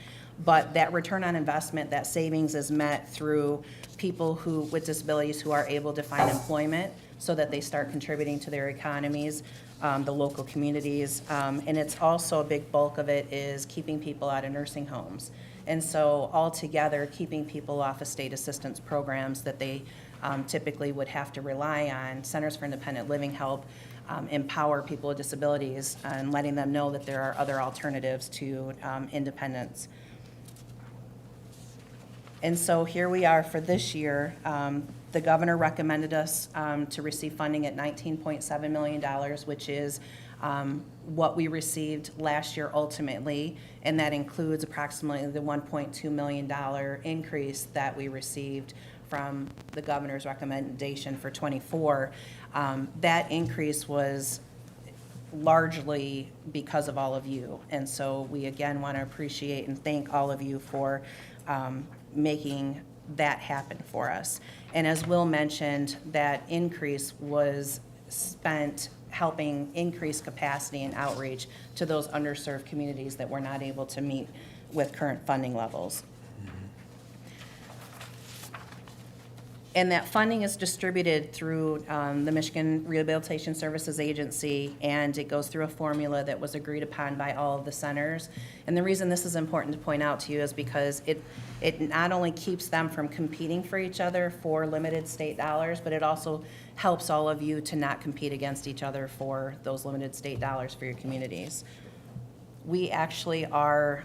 But that return on investment, that savings is met through people with disabilities who are able to find employment so that they start contributing to their economies, the local communities. And it's also a big bulk of it is keeping people out of nursing homes. And so altogether, keeping people off of state assistance programs that they typically would have to rely on. Centers for Independent Living help empower people with disabilities and letting them know that there are other alternatives to independence. And so here we are for this year. The governor recommended us to receive funding at $19.7 million, which is what we received last year ultimately, and that includes approximately the $1.2 million increase that we received from the governor's recommendation for '24. That increase was largely because of all of you. And so we again want to appreciate and thank all of you for making that happen for us. And as Will mentioned, that increase was spent helping increase capacity and outreach to those underserved communities that were not able to meet with current funding levels. And that funding is distributed through the Michigan Rehabilitation Services Agency, and it goes through a formula that was agreed upon by all of the centers. And the reason this is important to point out to you is because it not only keeps them from competing for each other for limited state dollars, but it also helps all of you to not compete against each other for those limited state dollars for your communities. We actually are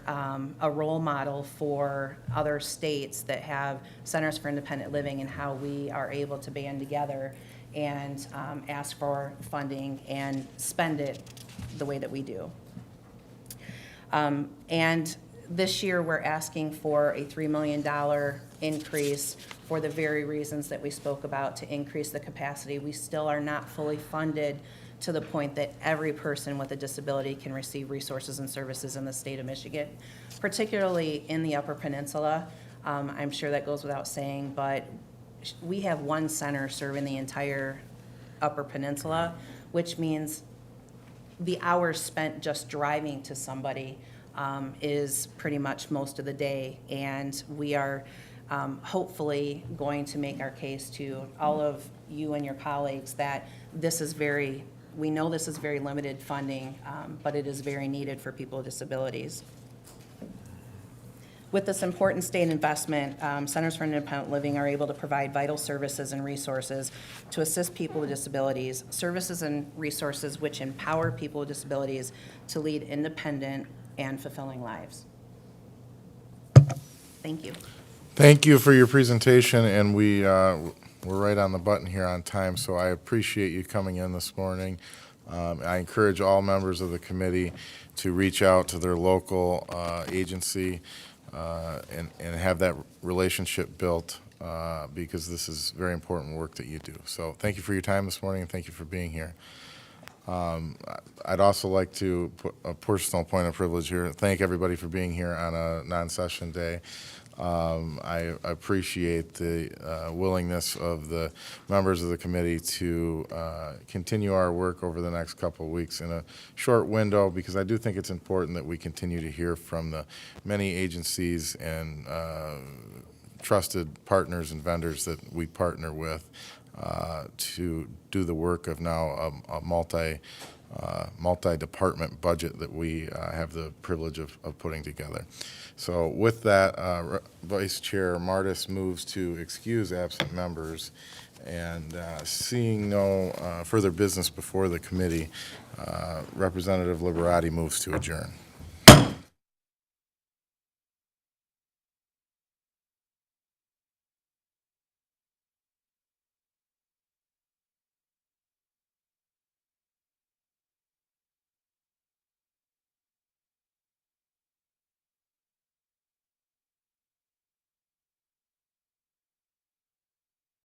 a role model for other states that have centers for independent living and how we are able to band together and ask for funding and spend it the way that we do. And this year we're asking for a $3 million increase for the very reasons that we spoke about, to increase the capacity. We still are not fully funded to the point that every person with a disability can receive resources and services in the state of Michigan, particularly in the Upper Peninsula. I'm sure that goes without saying, but we have one center serving the entire Upper Peninsula, which means the hours spent just driving to somebody is pretty much most of the day. And we are hopefully going to make our case to all of you and your colleagues that we know this is very limited funding, but it is very needed for people with disabilities. With this important state investment, Centers for Independent Living are able to provide vital services and resources to assist people with disabilities, services and resources which empower people with disabilities to lead independent and fulfilling lives. Thank you. Thank you for your presentation, and we're right on the button here on time, so I appreciate you coming in this morning. I encourage all members of the committee to reach out to their local agency and have that relationship built because this is very important work that you do. So thank you for your time this morning, and thank you for being here. I'd also like to put a personal point of privilege here. Thank everybody for being here on a non-session day. I appreciate the willingness of the members of the committee to continue our work over the next couple of weeks in a short window, because I do think it's important that we continue to hear from the many agencies and trusted partners and vendors that we partner with to do the work of now a multi-department budget that we have the privilege of putting together. So with that, Vice Chair Martis moves to excuse absent members, and seeing no further business before the committee, Representative Liberati moves to adjourn.